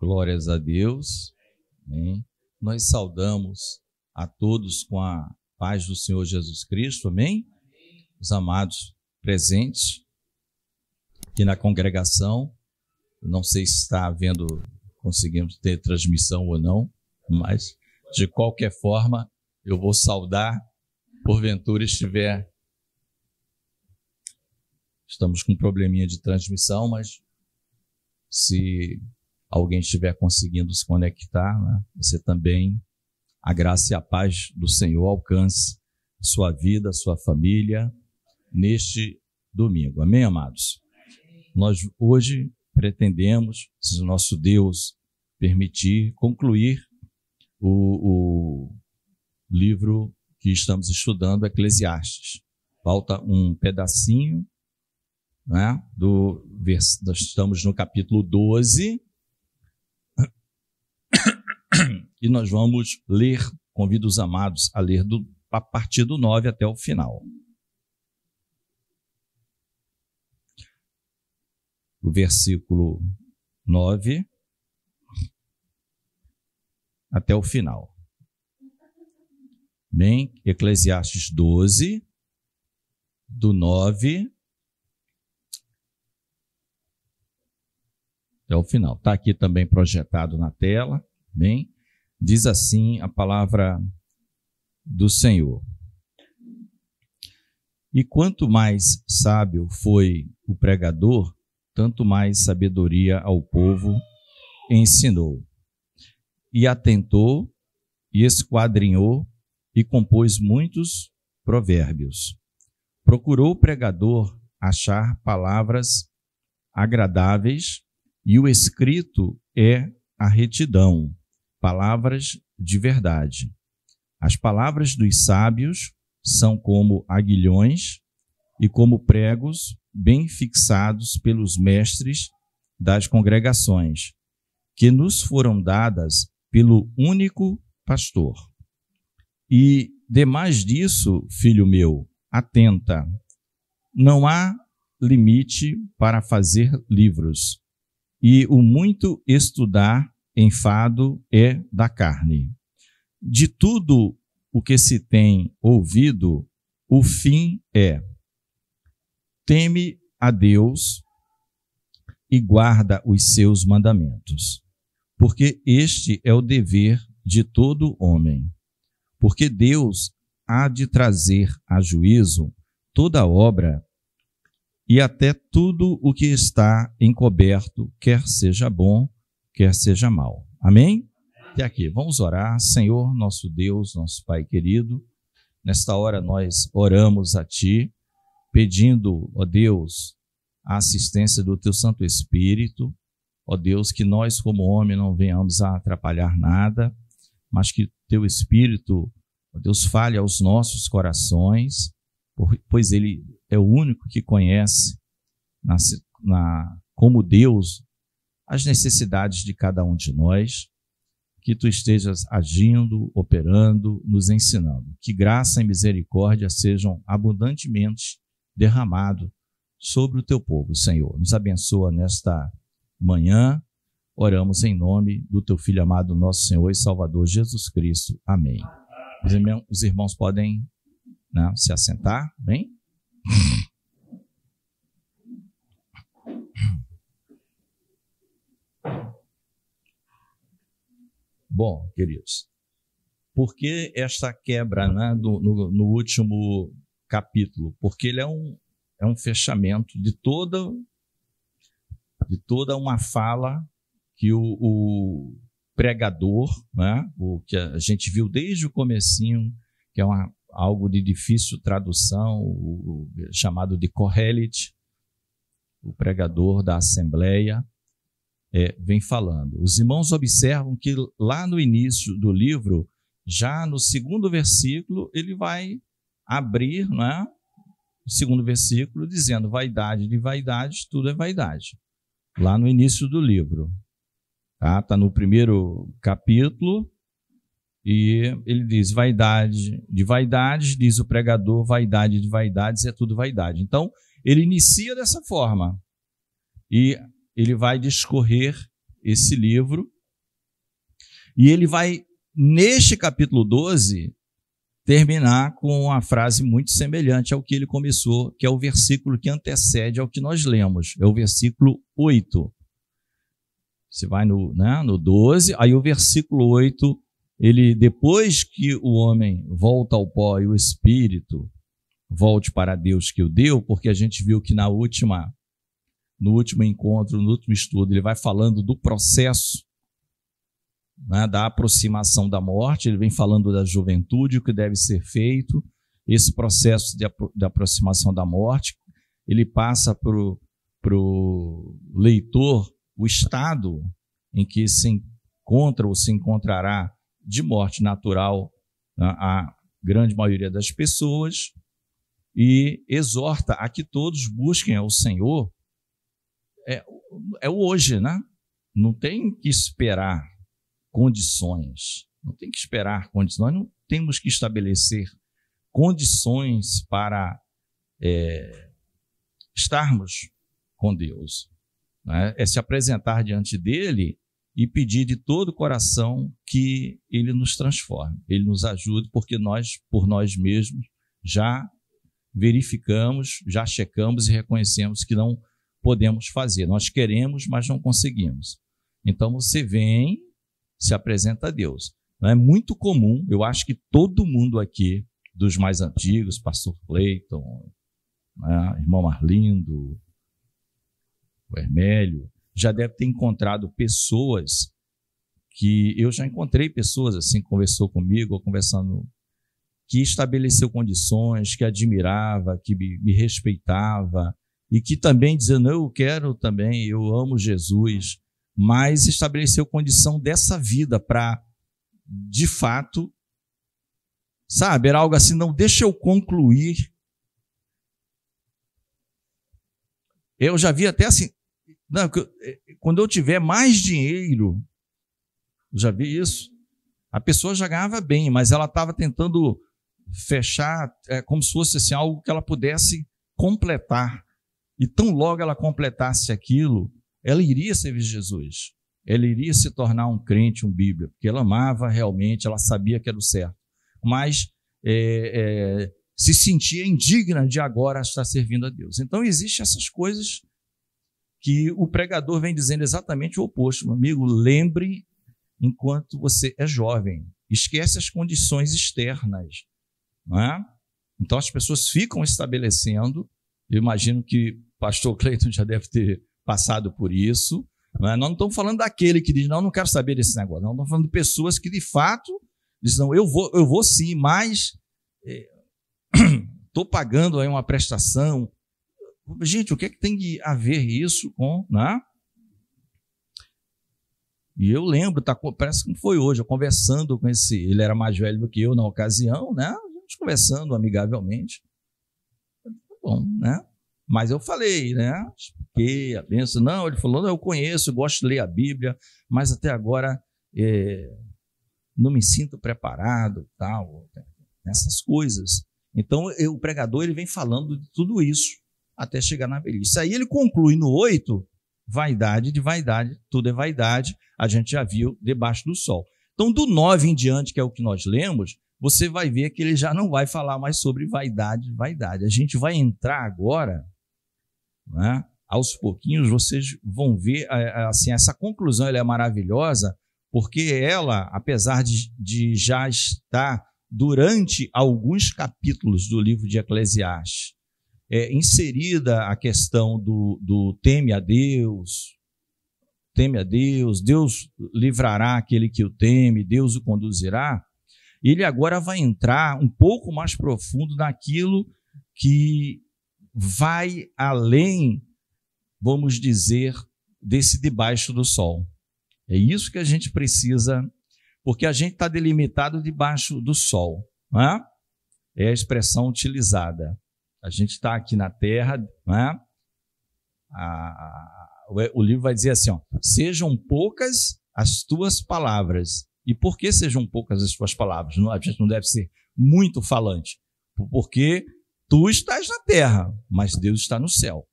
Glórias a Deus. Amém. Nós saudamos a todos com a paz do Senhor Jesus Cristo. Amém. Os amados presentes aqui na congregação. Não sei se está havendo, conseguimos ter transmissão ou não, mas de qualquer forma eu vou saudar, porventura estamos com um probleminha de transmissão, mas se alguém estiver conseguindo se conectar, né, você também, a graça e a paz do Senhor alcance a sua vida, a sua família, neste domingo. Amém, amados? Nós hoje pretendemos, se o nosso Deus permitir, concluir o livro que estamos estudando, Eclesiastes. Falta um pedacinho, né, nós estamos no capítulo 12, e nós vamos ler, convido os amados a ler a partir do 9 até o final. O versículo 9 até o final. Bem, Eclesiastes 12, do 9 até o final. Está aqui também projetado na tela. Bem, diz assim a palavra do Senhor. E quanto mais sábio foi o pregador, tanto mais sabedoria ao povo ensinou. E atentou, e esquadrinhou, e compôs muitos provérbios. Procurou o pregador achar palavras agradáveis, e o escrito é a retidão, palavras de verdade. As palavras dos sábios são como aguilhões e como pregos bem fixados pelos mestres das congregações, que nos foram dadas pelo único pastor. E, demais disso, filho meu, atenta, não há limite para fazer livros, e o muito estudar enfado é da carne. De tudo o que se tem ouvido, o fim é: teme a Deus e guarda os seus mandamentos, porque este é o dever de todo homem. Porque Deus há de trazer a juízo toda obra e até tudo o que está encoberto, quer seja bom, quer seja mal. Amém? Até aqui, vamos orar. Senhor, nosso Deus, nosso Pai querido, nesta hora nós oramos a Ti, pedindo, ó Deus, a assistência do Teu Santo Espírito, ó Deus, que nós como homem não venhamos a atrapalhar nada, mas que Teu Espírito, ó Deus, fale aos nossos corações, pois Ele é o único que conhece, como Deus, as necessidades de cada um de nós, que Tu estejas agindo, operando, nos ensinando. Que graça e misericórdia sejam abundantemente derramados sobre o Teu povo, Senhor. Nos abençoa nesta manhã. Oramos em nome do Teu Filho amado, nosso Senhor e Salvador Jesus Cristo. Amém. Os irmãos podem, né, se assentar, bem? Bom, queridos, por que esta quebra, né, no último capítulo? Porque ele é um fechamento de toda uma fala que o pregador, né, o que a gente viu desde o comecinho, que é algo de difícil tradução, chamado de Kohelet, o pregador da Assembleia, vem falando. Os irmãos observam que lá no início do livro, já no segundo versículo, ele vai abrir, né, o segundo versículo dizendo: vaidade de vaidade, tudo é vaidade. Lá no início do livro. Tá no primeiro capítulo, e ele diz: vaidade de vaidades, diz o pregador, vaidade de vaidades é tudo vaidade. Então, ele inicia dessa forma, e ele vai discorrer esse livro, e ele vai, neste capítulo 12, terminar com uma frase muito semelhante ao que ele começou, que é o versículo que antecede ao que nós lemos, é o versículo 8. Você vai no 12, aí o versículo 8, ele, depois que o homem volta ao pó e o espírito volte para Deus que o deu, porque a gente viu que no último encontro, no último estudo, ele vai falando do processo, né, da aproximação da morte, ele vem falando da juventude, o que deve ser feito, esse processo de aproximação da morte, ele passa para o leitor o estado em que se encontra ou se encontrará de morte natural a grande maioria das pessoas, e exorta a que todos busquem ao Senhor. É o hoje, né? Não tem que esperar condições, não tem que esperar condições, nós não temos que estabelecer condições para estarmos com Deus, né? É se apresentar diante dele e pedir de todo o coração que ele nos transforme, ele nos ajude, porque nós, por nós mesmos, já verificamos, já checamos e reconhecemos que não podemos fazer. Nós queremos, mas não conseguimos. Então você vem, se apresenta a Deus. Não é muito comum, eu acho que todo mundo aqui, dos mais antigos, pastor Cleiton, né, irmão Arlindo, o Hermélio, já deve ter encontrado pessoas que eu já encontrei pessoas assim, conversou comigo, ou conversando, que estabeleceu condições, que admirava, que me respeitava, e que também dizendo, eu quero também, eu amo Jesus, mas estabeleceu condição dessa vida para, de fato, sabe, era algo assim, não, deixa eu concluir. Eu já vi até assim, não, quando eu tiver mais dinheiro, já vi isso, a pessoa já ganhava bem, mas ela estava tentando fechar como se fosse assim, algo que ela pudesse completar. E tão logo ela completasse aquilo, ela iria servir Jesus. Ela iria se tornar um crente, um bíblia, porque ela amava realmente, ela sabia que era o certo. Mas se sentia indigna de agora estar servindo a Deus. Então, existem essas coisas que o pregador vem dizendo exatamente o oposto. Meu amigo, lembre enquanto você é jovem. Esquece as condições externas. Não é? Então, as pessoas ficam estabelecendo, eu imagino que o pastor Cleiton já deve ter passado por isso. Não é? Nós não estamos falando daquele que diz, não quero saber desse negócio. Não, estamos falando de pessoas que, de fato, dizem, não, eu vou sim, mas estou pagando aí uma prestação. Gente, o que é que tem a ver isso com... Né? E eu lembro, parece que foi hoje, eu conversando com ele era mais velho do que eu na ocasião, né? A gente conversando amigavelmente. Tá bom, né? Mas eu falei, né? Expliquei a bênção. Não, ele falou, não, eu conheço, eu gosto de ler a Bíblia, mas até agora não me sinto preparado, tal, essas coisas. Então, o pregador ele vem falando de tudo isso até chegar na velhice. Aí ele conclui no 8, vaidade de vaidade, tudo é vaidade, a gente já viu debaixo do sol. Então, do 9 em diante, que é o que nós lemos, você vai ver que ele já não vai falar mais sobre vaidade, vaidade. A gente vai entrar agora, né? Aos pouquinhos, vocês vão ver, assim, essa conclusão ela é maravilhosa, porque ela, apesar de já estar durante alguns capítulos do livro de Eclesiastes, inserida a questão do teme a Deus, Deus livrará aquele que o teme, Deus o conduzirá. Ele agora vai entrar um pouco mais profundo naquilo que vai além, vamos dizer, desse debaixo do sol. É isso que a gente precisa, porque a gente está delimitado debaixo do sol, não é? É a expressão utilizada. A gente está aqui na terra, não é? O livro vai dizer assim, ó, sejam poucas as tuas palavras. E por que sejam poucas as tuas palavras? A gente não deve ser muito falante, porque tu estás na terra, mas Deus está no céu.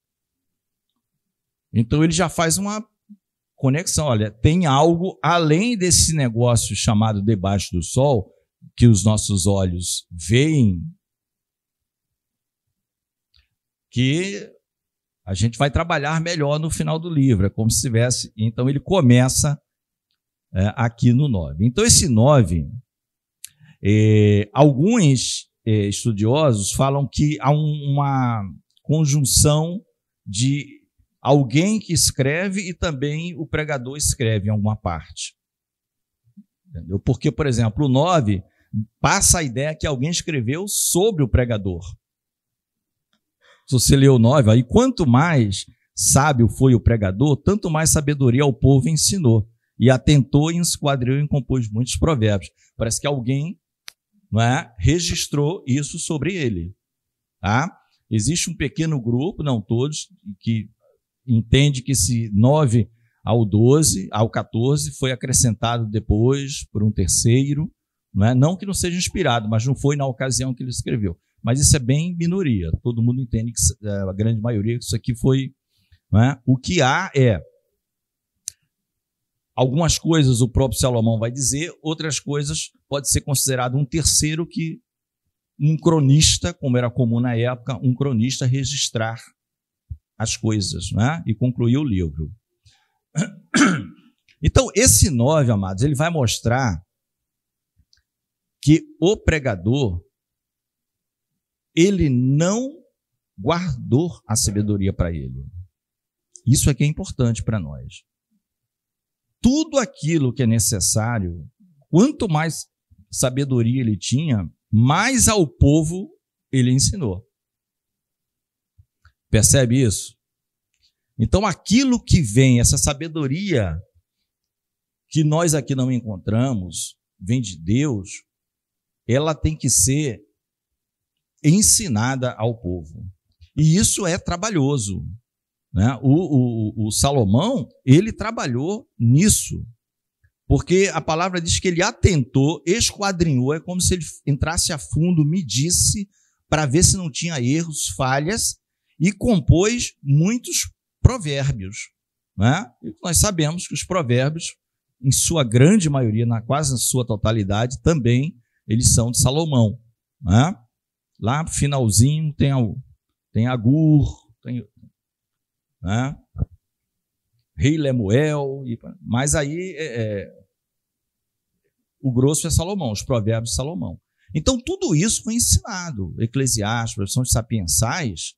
Então ele já faz uma conexão. Olha, tem algo além desse negócio chamado debaixo do sol, que os nossos olhos veem, que a gente vai trabalhar melhor no final do livro. É como se tivesse... Então, ele começa aqui no 9. Então, esse 9, alguns estudiosos falam que há uma conjunção de alguém que escreve e também o pregador escreve em alguma parte. Entendeu? Porque, por exemplo, o 9 passa a ideia que alguém escreveu sobre o pregador. Se você lê o 9, aí quanto mais sábio foi o pregador, tanto mais sabedoria ao povo ensinou. E atentou, e esquadriou e compôs muitos provérbios. Parece que alguém, não é, registrou isso sobre ele. Tá? Existe um pequeno grupo, não todos, que entende que esse 9 ao 12, ao 14, foi acrescentado depois por um terceiro. Não que não seja inspirado, mas não foi na ocasião que ele escreveu. Mas isso é bem minoria. Todo mundo entende que a grande maioria que isso aqui foi... O que há é... Algumas coisas o próprio Salomão vai dizer, outras coisas pode ser considerado um terceiro que um cronista, como era comum na época, um cronista registrar as coisas, e concluir o livro. Então, esse 9, amados, ele vai mostrar que o pregador, ele não guardou a sabedoria para ele. Isso aqui é importante para nós. Tudo aquilo que é necessário, quanto mais sabedoria ele tinha, mais ao povo ele ensinou. Percebe isso? Então, aquilo que vem, essa sabedoria que nós aqui não encontramos, vem de Deus, ela tem que ser ensinada ao povo. E isso é trabalhoso. O Salomão, ele trabalhou nisso, porque a palavra diz que ele atentou, esquadrinhou, é como se ele entrasse a fundo, medisse, para ver se não tinha erros, falhas, e compôs muitos provérbios. E nós sabemos que os provérbios, em sua grande maioria, quase na sua totalidade, também eles são de Salomão. Lá no finalzinho tem Agur, tem... Rei Lemuel, mas aí o grosso é Salomão, os provérbios de Salomão. Então tudo isso foi ensinado, Eclesiastes, profissões sapiensais,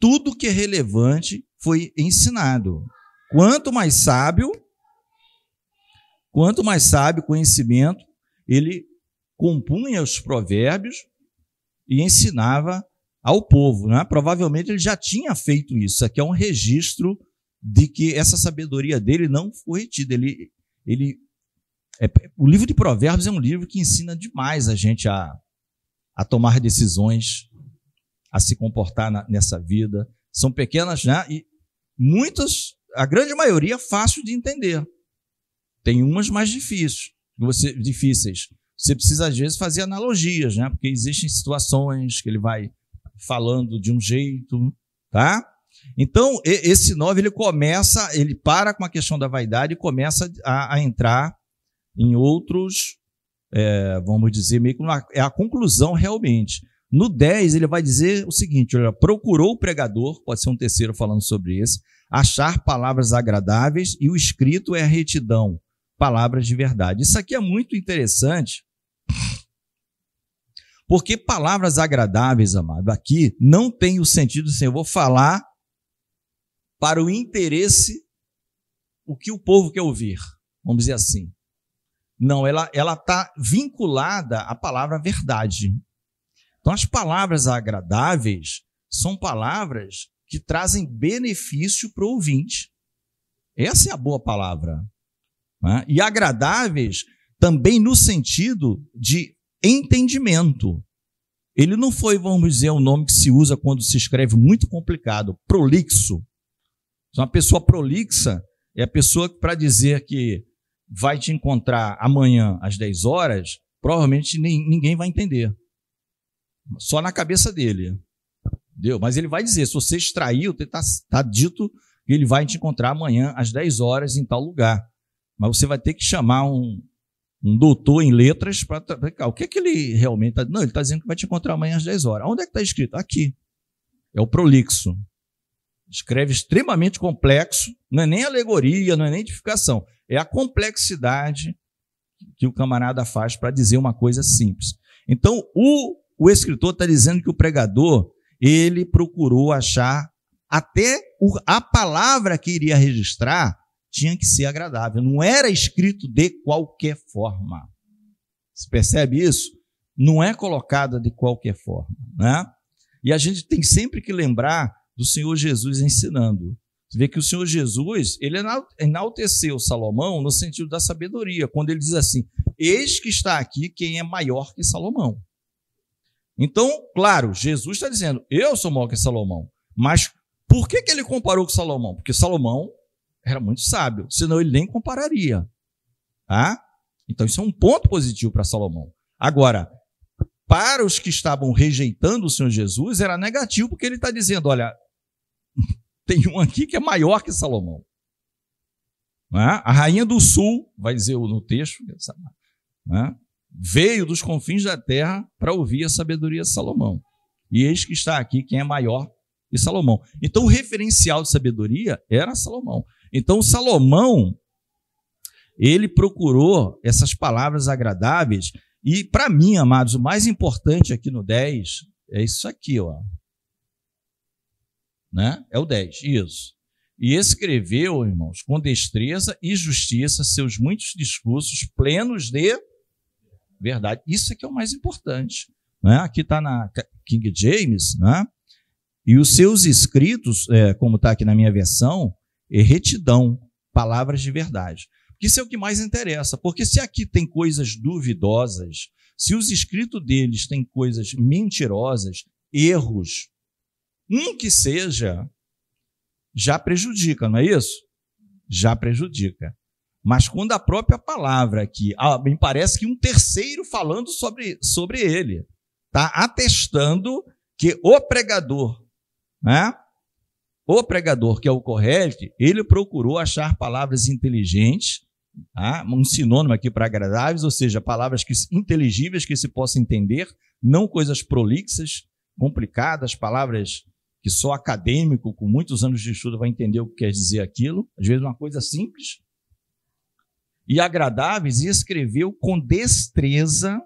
tudo que é relevante foi ensinado. Quanto mais sábio, conhecimento, ele compunha os provérbios e ensinava ao povo. Provavelmente ele já tinha feito isso. Isso aqui é um registro de que essa sabedoria dele não foi retida. O livro de Provérbios é um livro que ensina demais a gente a tomar decisões, a se comportar nessa vida. São pequenas, e muitas, a grande maioria, fácil de entender. Tem umas mais difíceis. Você precisa, às vezes, fazer analogias, porque existem situações que ele vai falando de um jeito, tá? Então, esse 9, ele para com a questão da vaidade e começa a entrar em outros, vamos dizer, meio que é a conclusão realmente. No 10, ele vai dizer o seguinte, olha, procurou o pregador, pode ser um terceiro falando sobre esse, achar palavras agradáveis e o escrito é a retidão, palavras de verdade. Isso aqui é muito interessante, porque palavras agradáveis, amado, aqui não tem o sentido assim, eu vou falar para o interesse, o que o povo quer ouvir, vamos dizer assim. Não, ela está vinculada à palavra verdade. Então, as palavras agradáveis são palavras que trazem benefício para o ouvinte. Essa é a boa palavra. E agradáveis também no sentido de entendimento. Ele não foi, vamos dizer, um nome que se usa quando se escreve muito complicado, prolixo. Uma pessoa prolixa é a pessoa que, para dizer que vai te encontrar amanhã às 10 horas, provavelmente ninguém vai entender. Só na cabeça dele. Entendeu? Mas ele vai dizer, se você extraiu, está dito ele vai te encontrar amanhã às 10 horas em tal lugar. Mas você vai ter que chamar um doutor em letras para o que é que ele realmente está... Não, ele está dizendo que vai te encontrar amanhã às 10 horas. Onde é que está escrito? Aqui. É o prolixo. Escreve extremamente complexo, não é nem alegoria, não é nem edificação. É a complexidade que o camarada faz para dizer uma coisa simples. Então, o escritor está dizendo que o pregador, ele procurou achar até a palavra que iria registrar tinha que ser agradável. Não era escrito de qualquer forma. Você percebe isso? Não é colocada de qualquer forma, né? E a gente tem sempre que lembrar do Senhor Jesus ensinando. Você vê que o Senhor Jesus, ele enalteceu Salomão no sentido da sabedoria, quando ele diz assim, eis que está aqui quem é maior que Salomão. Então, claro, Jesus está dizendo, eu sou maior que Salomão. Mas por que ele comparou com Salomão? Porque Salomão era muito sábio, senão ele nem compararia. Tá? Então, isso é um ponto positivo para Salomão. Agora, para os que estavam rejeitando o Senhor Jesus, era negativo, porque ele está dizendo, olha, tem um aqui que é maior que Salomão. A rainha do sul, vai dizer no texto, veio dos confins da terra para ouvir a sabedoria de Salomão. E eis que está aqui quem é maior que Salomão. Então, o referencial de sabedoria era Salomão. Então, Salomão, ele procurou essas palavras agradáveis. E, para mim, amados, o mais importante aqui no 10 é isso aqui, ó. Né? É o 10, isso. E escreveu, irmãos, com destreza e justiça seus muitos discursos plenos de verdade. Isso aqui é o mais importante. Né? Aqui está na King James, né? E os seus escritos, como está aqui na minha versão, é retidão, palavras de verdade. Isso é o que mais interessa, porque se aqui tem coisas duvidosas, se os escritos deles têm coisas mentirosas, erros, que seja, já prejudica, não é isso? Já prejudica. Mas quando a própria palavra aqui, me parece que um terceiro falando sobre ele, está atestando que o pregador, né? O pregador, que é o Corrélite, ele procurou achar palavras inteligentes, um sinônimo aqui para agradáveis, ou seja, palavras inteligíveis que se possa entender, não coisas prolixas, complicadas, palavras que só acadêmico, com muitos anos de estudo, vai entender o que quer dizer aquilo, às vezes uma coisa simples, e agradáveis, e escreveu com destreza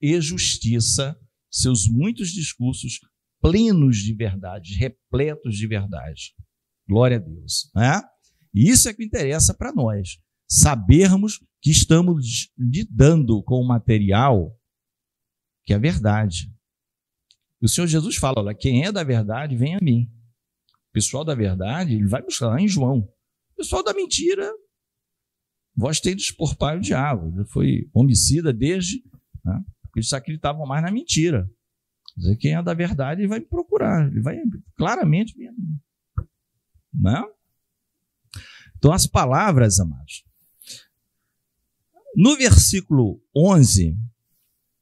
e justiça seus muitos discursos plenos de verdade, repletos de verdade. Glória a Deus. Né? E isso é que interessa para nós, sabermos que estamos lidando com um material que é verdade. E o Senhor Jesus fala, olha, quem é da verdade, vem a mim. O pessoal da verdade, ele vai buscar lá em João. O pessoal da mentira, vós tendes por pai o diabo. Ele foi homicida desde, né, porque eles acreditavam mais na mentira. Quer dizer, quem é da verdade, ele vai me procurar. Ele vai claramente me... Né? Então, as palavras, amados. No versículo 11...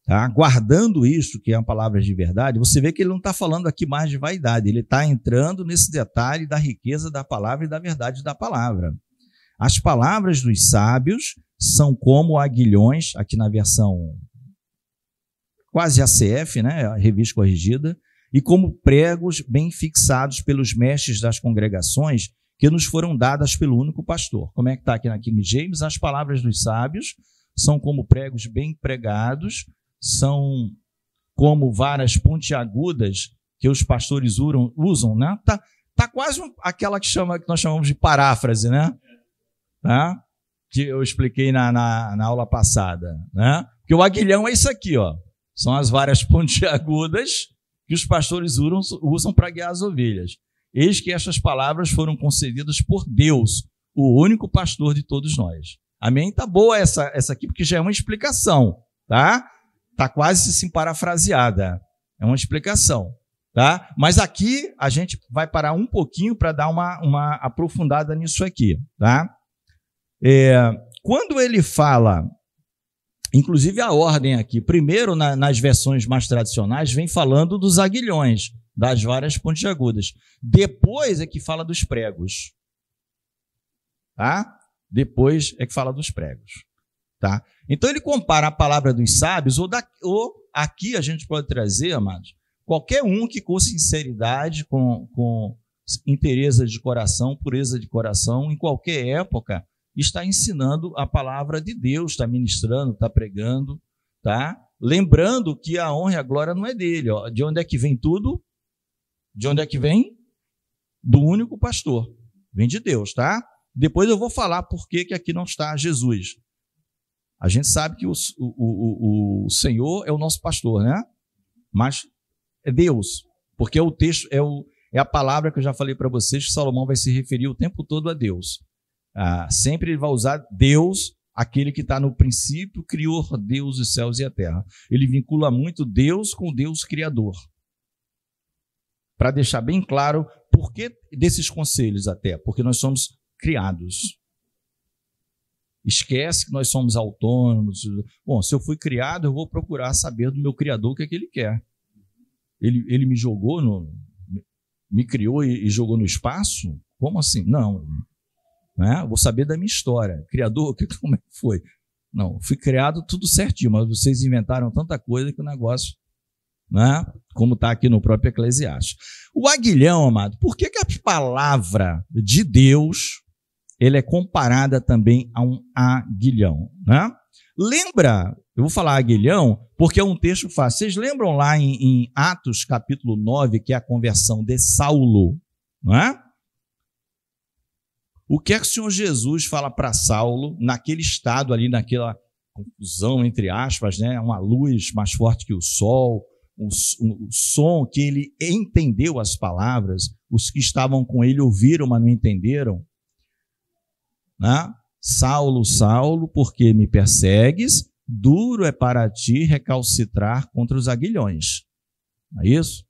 Tá? Guardando isto, que é uma palavra de verdade, você vê que ele não está falando aqui mais de vaidade, ele está entrando nesse detalhe da riqueza da palavra e da verdade da palavra. As palavras dos sábios são como aguilhões, aqui na versão quase ACF, né, a revista corrigida, e como pregos bem fixados pelos mestres das congregações que nos foram dadas pelo único pastor. Como é que está aqui na King James? As palavras dos sábios são como pregos bem pregados, são como varas pontiagudas que os pastores usam, né? Tá quase aquela que nós chamamos de paráfrase, né? Tá? Que eu expliquei na aula passada, né? Porque o aguilhão é isso aqui, ó. São as varas pontiagudas que os pastores usam para guiar as ovelhas. Eis que estas palavras foram concedidas por Deus, o único pastor de todos nós. Amém? Tá boa essa aqui, porque já é uma explicação, tá? Tá quase assim parafraseada. É uma explicação, tá? Mas aqui a gente vai parar um pouquinho para dar uma aprofundada nisso aqui, tá? Quando ele fala, inclusive a ordem aqui, primeiro nas versões mais tradicionais vem falando dos aguilhões, das varas pontiagudas. Depois é que fala dos pregos. Tá? Depois é que fala dos pregos. Tá? Então ele compara a palavra dos sábios, ou aqui a gente pode trazer, amados, qualquer um que com sinceridade, com inteireza de coração, pureza de coração, em qualquer época, está ensinando a palavra de Deus, está ministrando, está pregando, tá? Lembrando que a honra e a glória não é dele. Ó. De onde é que vem tudo? De onde é que vem? Do único pastor. Vem de Deus, tá? Depois eu vou falar por que aqui não está Jesus. A gente sabe que o Senhor é o nosso pastor, né? Mas é Deus, porque o texto é a palavra que eu já falei para vocês que Salomão vai se referir o tempo todo a Deus. Sempre ele vai usar Deus, aquele que está no princípio, criou Deus os céus e a terra. Ele vincula muito Deus com Deus criador. Para deixar bem claro por que desses conselhos até, porque nós somos criados. Esquece que nós somos autônomos. Bom, se eu fui criado, eu vou procurar saber do meu Criador o que é que ele quer. Ele me jogou, me criou e jogou no espaço? Como assim? Não. Né? Vou saber da minha história. Criador, como é que foi? Não, fui criado tudo certinho, mas vocês inventaram tanta coisa que o negócio, né? Como está aqui no próprio Eclesiastes. O aguilhão, amado, por que a palavra de Deus ele é comparada também a um aguilhão, né? Lembra, eu vou falar aguilhão, porque é um texto fácil. Vocês lembram lá em Atos capítulo 9, que é a conversão de Saulo, não é? O que é que o Senhor Jesus fala para Saulo, naquele estado ali, naquela confusão, entre aspas, né? Uma luz mais forte que o sol, o som que ele entendeu as palavras, os que estavam com ele ouviram, mas não entenderam. Né? Saulo, Saulo, por que me persegues? Duro é para ti recalcitrar contra os aguilhões. Não é isso?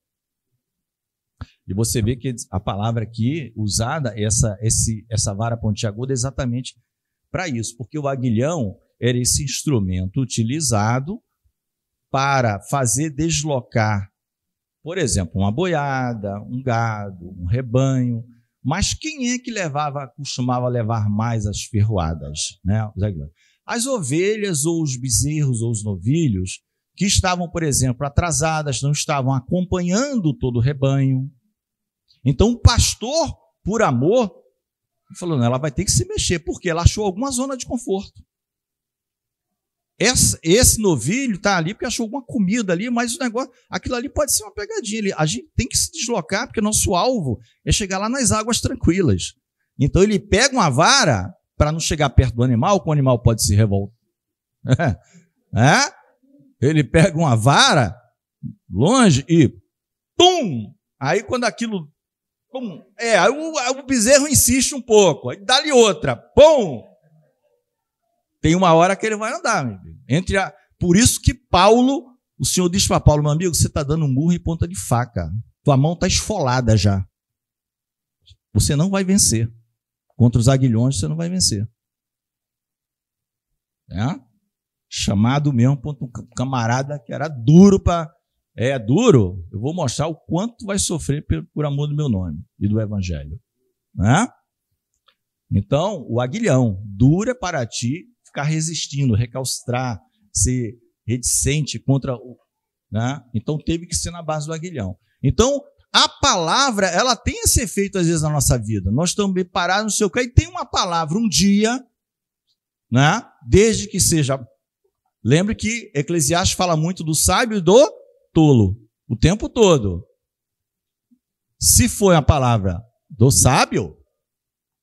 E você vê que a palavra aqui usada, essa vara pontiaguda, é exatamente para isso, porque o aguilhão era esse instrumento utilizado para fazer deslocar, por exemplo, uma boiada, um gado, um rebanho. Mas quem é que costumava levar mais as ferroadas, né? As ovelhas ou os bezerros ou os novilhos que estavam, por exemplo, atrasadas, não estavam acompanhando todo o rebanho. Então o pastor, por amor, falou, não, ela vai ter que se mexer, porque ela achou alguma zona de conforto. Esse novilho está ali porque achou alguma comida ali, mas o negócio, aquilo ali pode ser uma pegadinha. A gente tem que se deslocar, porque nosso alvo é chegar lá nas águas tranquilas. Então ele pega uma vara para não chegar perto do animal, que o animal pode se revoltar. Ele pega uma vara longe e pum! Aí quando aquilo... Pum, aí o bezerro insiste um pouco, aí dá-lhe outra, pum! Tem uma hora que ele vai andar, meu amigo. Por isso que o Senhor diz para Paulo, meu amigo, você está dando murro em ponta de faca. Tua mão está esfolada já. Você não vai vencer. Contra os aguilhões você não vai vencer. Chamado mesmo por um camarada que era duro para... É duro, eu vou mostrar o quanto vai sofrer por amor do meu nome e do Evangelho. Então, o aguilhão, duro é para ti ficar resistindo, recalcitrar, ser reticente contra o... Né? Então, teve que ser na base do aguilhão. Então, a palavra, ela tem esse efeito às vezes na nossa vida. Nós estamos bem parados no seu caminho e tem uma palavra, um dia, né? Desde que seja... Lembre que Eclesiastes fala muito do sábio e do tolo, o tempo todo. Se for a palavra do sábio,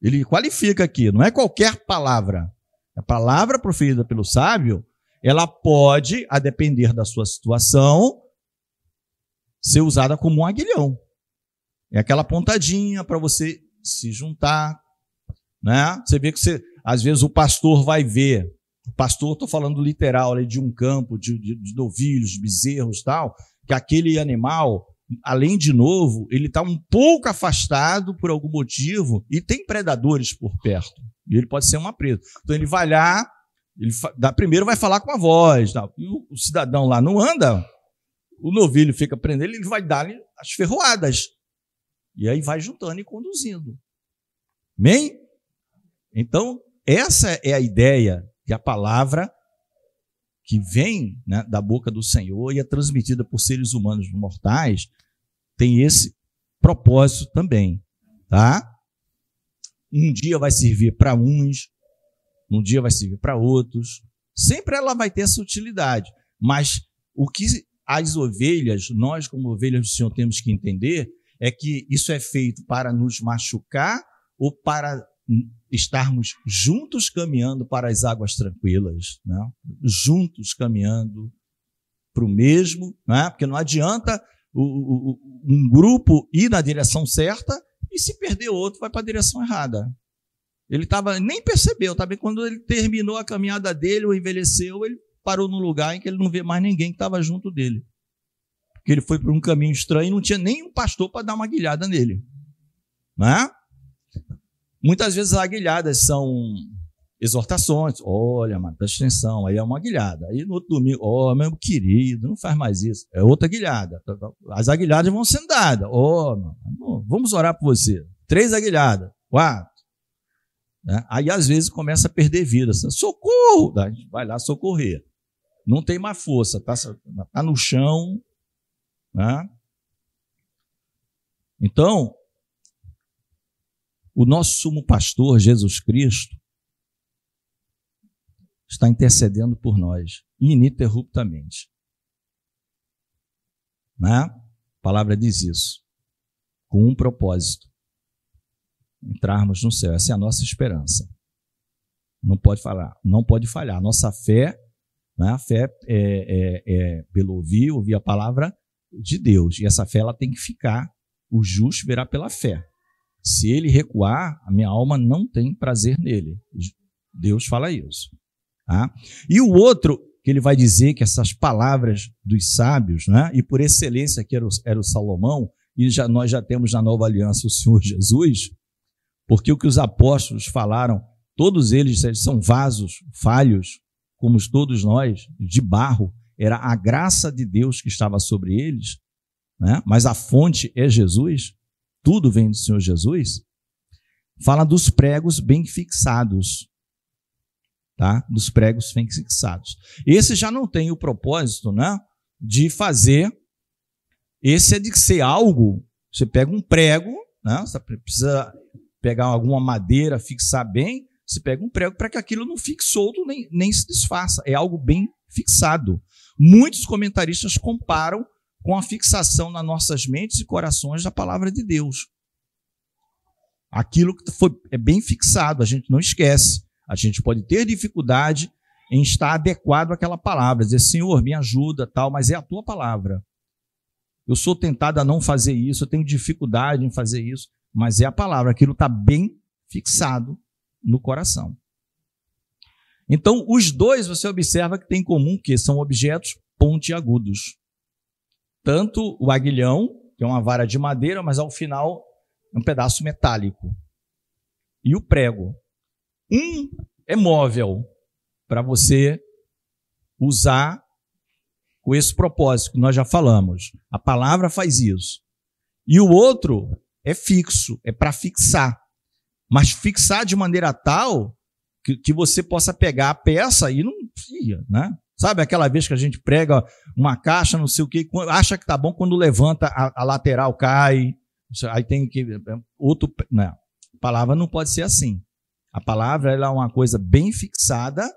ele qualifica aqui, não é qualquer palavra. A palavra proferida pelo sábio, ela pode, a depender da sua situação, ser usada como um aguilhão. É aquela pontadinha para você se juntar, né? Você vê que às vezes o pastor vai ver, o pastor, estou falando literal, ali, de um campo, de novilhos, de bezerros e tal, que aquele animal, além de novo, ele está um pouco afastado por algum motivo e tem predadores por perto. E ele pode ser uma presa. Então ele vai lá, primeiro vai falar com a voz. Tal. E o cidadão lá não anda, o novilho fica prendendo, ele vai dar as ferroadas. E aí vai juntando e conduzindo. Amém? Então, essa é a ideia que a palavra que vem, né, da boca do Senhor e é transmitida por seres humanos mortais, tem esse propósito também, tá? Um dia vai servir para uns, um dia vai servir para outros. Sempre ela vai ter essa utilidade. Mas o que as ovelhas, nós como ovelhas do Senhor temos que entender é que isso é feito para nos machucar ou para estarmos juntos caminhando para as águas tranquilas, né? Juntos caminhando para o mesmo, né? Porque não adianta um grupo ir na direção certa e se perder outro vai para a direção errada. Ele nem percebeu, tá bem? Quando ele terminou a caminhada dele, ou envelheceu, ele parou num lugar em que ele não vê mais ninguém que estava junto dele. Porque ele foi por um caminho estranho e não tinha nem um pastor para dar uma guilhada nele, né? Muitas vezes as aguilhadas são exortações. Olha, mano, presta atenção, aí é uma aguilhada. Aí no outro domingo, meu querido, não faz mais isso. É outra aguilhada. As aguilhadas vão sendo dadas. Mano, vamos orar por você. 3 aguilhadas, 4. Né? Aí às vezes começa a perder vida. Socorro! A gente vai lá socorrer. Não tem mais força, tá no chão. Né? Então, o nosso sumo pastor, Jesus Cristo, está intercedendo por nós, ininterruptamente. Né? A palavra diz isso, com um propósito: entrarmos no céu. Essa é a nossa esperança. Não pode falhar. A nossa fé, né? A fé é pelo ouvir a palavra de Deus. E essa fé ela tem que ficar. O justo verá pela fé. Se ele recuar, a minha alma não tem prazer nele. Deus fala isso. Tá? E o outro que ele vai dizer que essas palavras dos sábios, né? E por excelência que era o Salomão, e nós já temos na Nova Aliança o Senhor Jesus, porque o que os apóstolos falaram, todos eles são vasos falhos, como todos nós, de barro, era a graça de Deus que estava sobre eles, né? Mas a fonte é Jesus, tudo vem do Senhor Jesus. Fala dos pregos bem fixados, tá? Dos pregos bem fixados. Esse já não tem o propósito, né, de fazer, esse é de ser algo, você pega um prego, né, você precisa pegar alguma madeira, fixar bem, você pega um prego para que aquilo não fique solto nem se desfaça, é algo bem fixado. Muitos comentaristas comparam com a fixação nas nossas mentes e corações da palavra de Deus. Aquilo que é bem fixado, a gente não esquece. A gente pode ter dificuldade em estar adequado àquela palavra, dizer, Senhor, me ajuda, tal, mas é a tua palavra. Eu sou tentado a não fazer isso, eu tenho dificuldade em fazer isso, mas é a palavra, aquilo está bem fixado no coração. Então, os dois, você observa que tem em comum que são objetos pontiagudos. Tanto o aguilhão, que é uma vara de madeira, mas ao final é um pedaço metálico. E o prego. Um é móvel para você usar com esse propósito que nós já falamos. A palavra faz isso. E o outro é fixo, é para fixar. Mas fixar de maneira tal que você possa pegar a peça e não fia, né? Sabe aquela vez que a gente prega uma caixa, não sei o quê, acha que tá bom, quando levanta a lateral cai, aí tem que... Não, a palavra não pode ser assim. A palavra ela é uma coisa bem fixada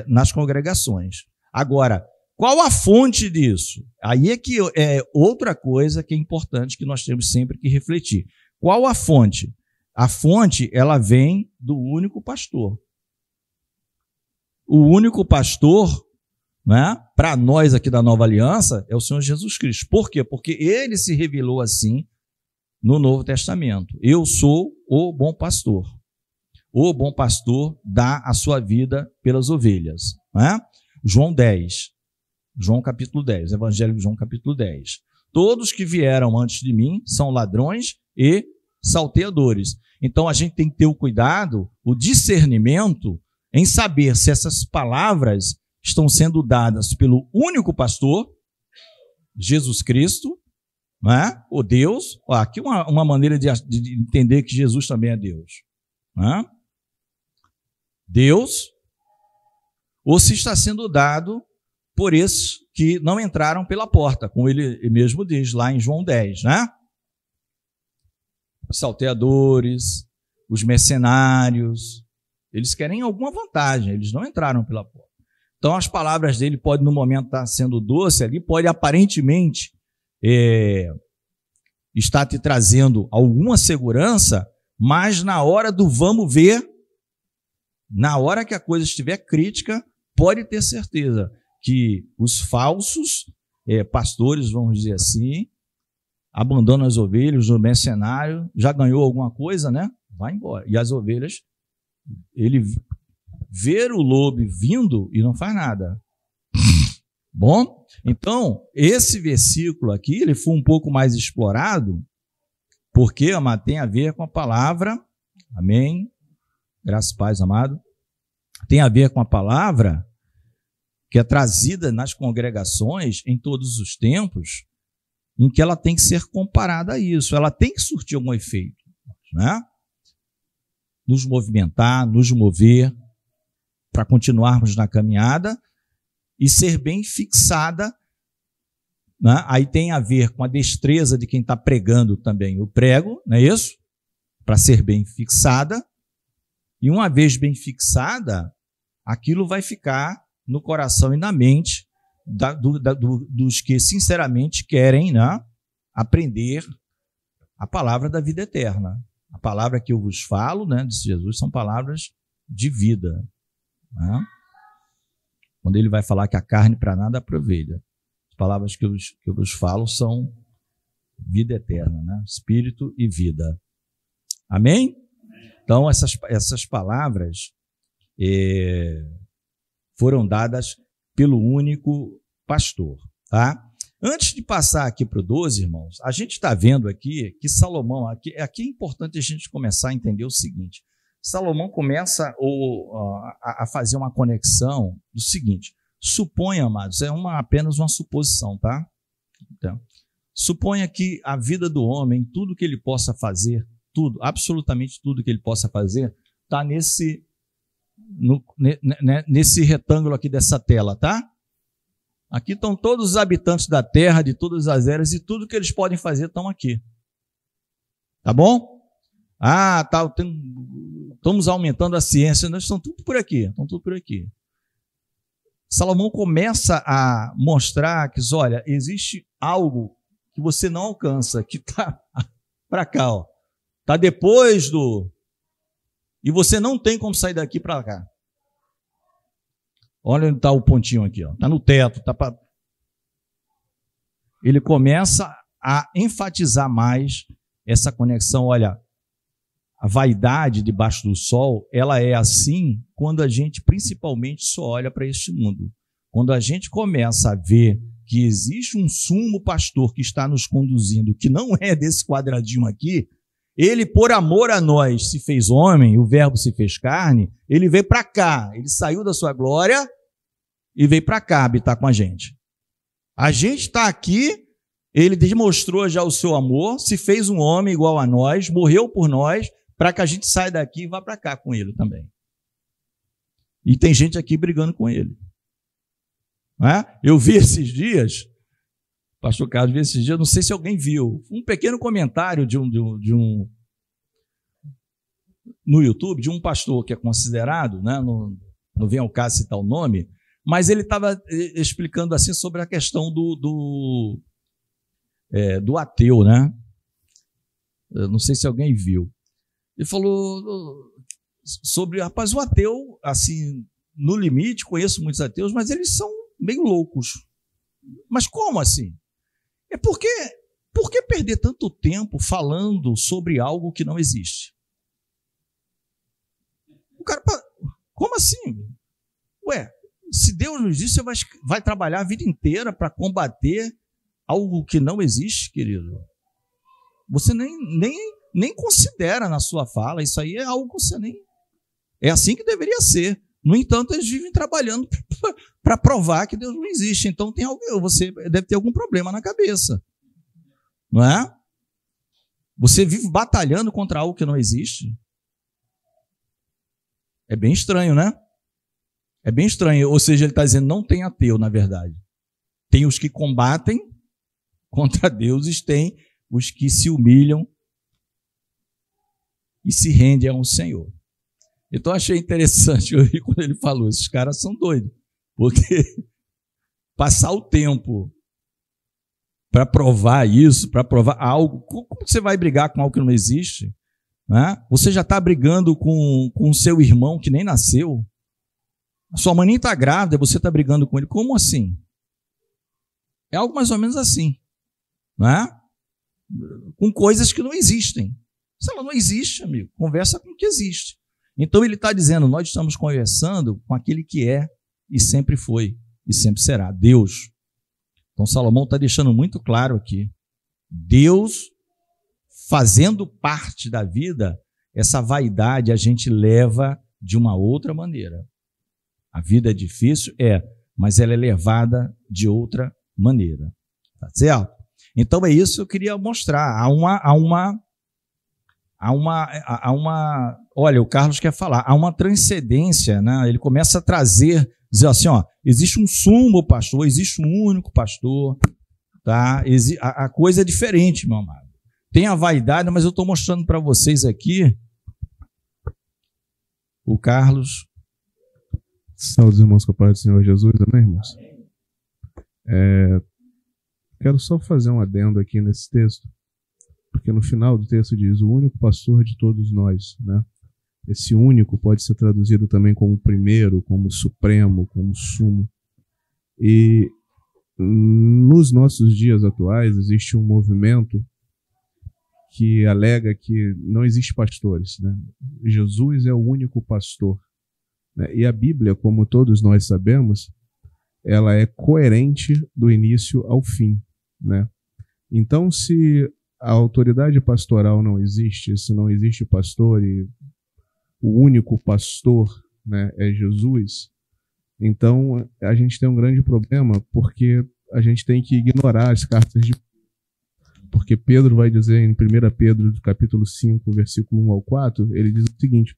nas congregações. Agora, qual a fonte disso? Aí é que é outra coisa que é importante que nós temos sempre que refletir. Qual a fonte? A fonte, ela vem do único pastor. O único pastor, né, para nós aqui da Nova Aliança, é o Senhor Jesus Cristo. Por quê? Porque ele se revelou assim no Novo Testamento. Eu sou o bom pastor. O bom pastor dá a sua vida pelas ovelhas. Né? João 10. João capítulo 10. Evangelho de João capítulo 10. Todos que vieram antes de mim são ladrões e salteadores. Então a gente tem que ter o cuidado, o discernimento, em saber se essas palavras estão sendo dadas pelo único pastor, Jesus Cristo, não é? O Deus. Aqui uma maneira de entender que Jesus também é Deus. Não é? Deus, ou se está sendo dado por esses que não entraram pela porta, como ele mesmo diz lá em João 10, né? Os salteadores, os mercenários, eles querem alguma vantagem, eles não entraram pela porta. Então as palavras dele podem no momento estar sendo doce ali, pode aparentemente estar te trazendo alguma segurança, mas na hora do vamos ver, na hora que a coisa estiver crítica, pode ter certeza que os falsos pastores, vamos dizer assim, abandonam as ovelhas, o mercenário já ganhou alguma coisa, né? Vai embora. E as ovelhas, ele vê o lobo vindo e não faz nada. Bom, então, esse versículo aqui, ele foi um pouco mais explorado, porque, amado, tem a ver com a palavra, amém? Graças e paz, amado. Tem a ver com a palavra que é trazida nas congregações em todos os tempos, em que ela tem que ser comparada a isso, ela tem que surtir algum efeito, né? Nos movimentar, nos mover, para continuarmos na caminhada e ser bem fixada, né? Aí tem a ver com a destreza de quem está pregando também o prego, não é isso? Para ser bem fixada, e uma vez bem fixada, aquilo vai ficar no coração e na mente dos que sinceramente querem, né, aprender a palavra da vida eterna. A palavra que eu vos falo, né, disse Jesus, são palavras de vida. Né? Quando ele vai falar que a carne para nada aproveita. As palavras que eu vos falo são vida eterna, né? Espírito e vida. Amém? Então, essas palavras foram dadas pelo único pastor, tá? Antes de passar aqui para o 12, irmãos, a gente está vendo aqui que Salomão, aqui é importante a gente começar a entender o seguinte: Salomão começa a fazer uma conexão do seguinte: suponha, amados, apenas uma suposição, tá? Então, suponha que a vida do homem, tudo que ele possa fazer, tudo, absolutamente tudo que ele possa fazer, está nesse retângulo aqui dessa tela, tá? Aqui estão todos os habitantes da terra, de todas as eras, e tudo que eles podem fazer estão aqui. Tá bom? Estamos aumentando a ciência, nós estão tudo por aqui, Salomão começa a mostrar que, olha, existe algo que você não alcança, que está para cá, ó. Está depois do... E você não tem como sair daqui para cá. Olha onde está o pontinho aqui, ó. Está no teto. Ele começa a enfatizar mais essa conexão. Olha, a vaidade debaixo do sol, ela é assim quando a gente principalmente só olha para este mundo. Quando a gente começa a ver que existe um sumo pastor que está nos conduzindo, que não é desse quadradinho aqui, ele, por amor a nós, se fez homem, o verbo se fez carne, ele veio para cá, ele saiu da sua glória e veio para cá habitar com a gente. A gente está aqui, ele demonstrou já o seu amor, se fez um homem igual a nós, morreu por nós, para que a gente saia daqui e vá para cá com ele também. E tem gente aqui brigando com ele. Não é? Eu vi esses dias, pastor Carlos viu esses dias, não sei se alguém viu, um pequeno comentário no YouTube, de um pastor que é considerado, né, não vem ao caso citar o nome, mas ele estava explicando assim sobre a questão do ateu, né? Eu não sei se alguém viu. Ele falou sobre, rapaz, o ateu, assim, no limite, conheço muitos ateus, mas eles são meio loucos. Mas como assim? Por que perder tanto tempo falando sobre algo que não existe? O cara, como assim? Ué, se Deus nos disse, você vai trabalhar a vida inteira para combater algo que não existe, querido. Você nem considera na sua fala, isso aí é algo que você nem... É assim que deveria ser. No entanto, eles vivem trabalhando para provar que Deus não existe. Então, você deve ter algum problema na cabeça. Não é? Você vive batalhando contra algo que não existe. É bem estranho, né? É bem estranho. Ou seja, ele está dizendo, não tem ateu, na verdade. Tem os que combatem contra deuses, tem os que se humilham e se rendem ao Senhor. Então, achei interessante quando ele falou, esses caras são doidos, porque passar o tempo para provar isso, para provar algo, como você vai brigar com algo que não existe? Né? Você já está brigando com o seu irmão que nem nasceu, a sua mãe nem está grávida, você está brigando com ele, como assim? É algo mais ou menos assim, né? Com coisas que não existem. Se ela não existe, amigo, conversa com o que existe. Então ele está dizendo, nós estamos conversando com aquele que é e sempre foi e sempre será, Deus. Então Salomão está deixando muito claro aqui, Deus fazendo parte da vida, essa vaidade a gente leva de uma outra maneira. A vida é difícil? É, mas ela é levada de outra maneira. Tá certo? Então é isso que eu queria mostrar. Olha, o Carlos quer falar, há uma transcendência, né? Ele começa a trazer, dizer assim, ó, existe um sumo pastor, existe um único pastor, tá? A coisa é diferente, meu amado. Tem a vaidade, mas eu estou mostrando para vocês aqui, o Carlos. Salve os irmãos com a paz do Senhor Jesus, amém, irmãos? Quero só fazer um adendo aqui nesse texto, porque no final do texto diz, o único pastor de todos nós, né? Esse único pode ser traduzido também como primeiro, como supremo, como sumo. E nos nossos dias atuais existe um movimento que alega que não existe pastores, né? Jesus é o único pastor. E a Bíblia, como todos nós sabemos, ela é coerente do início ao fim, né? Então, se a autoridade pastoral não existe, se não existe pastor e o único pastor, né, é Jesus, então a gente tem um grande problema, porque a gente tem que ignorar as cartas de... Porque Pedro vai dizer em 1 Pedro, capítulo 5, versículo 1 ao 4, ele diz o seguinte,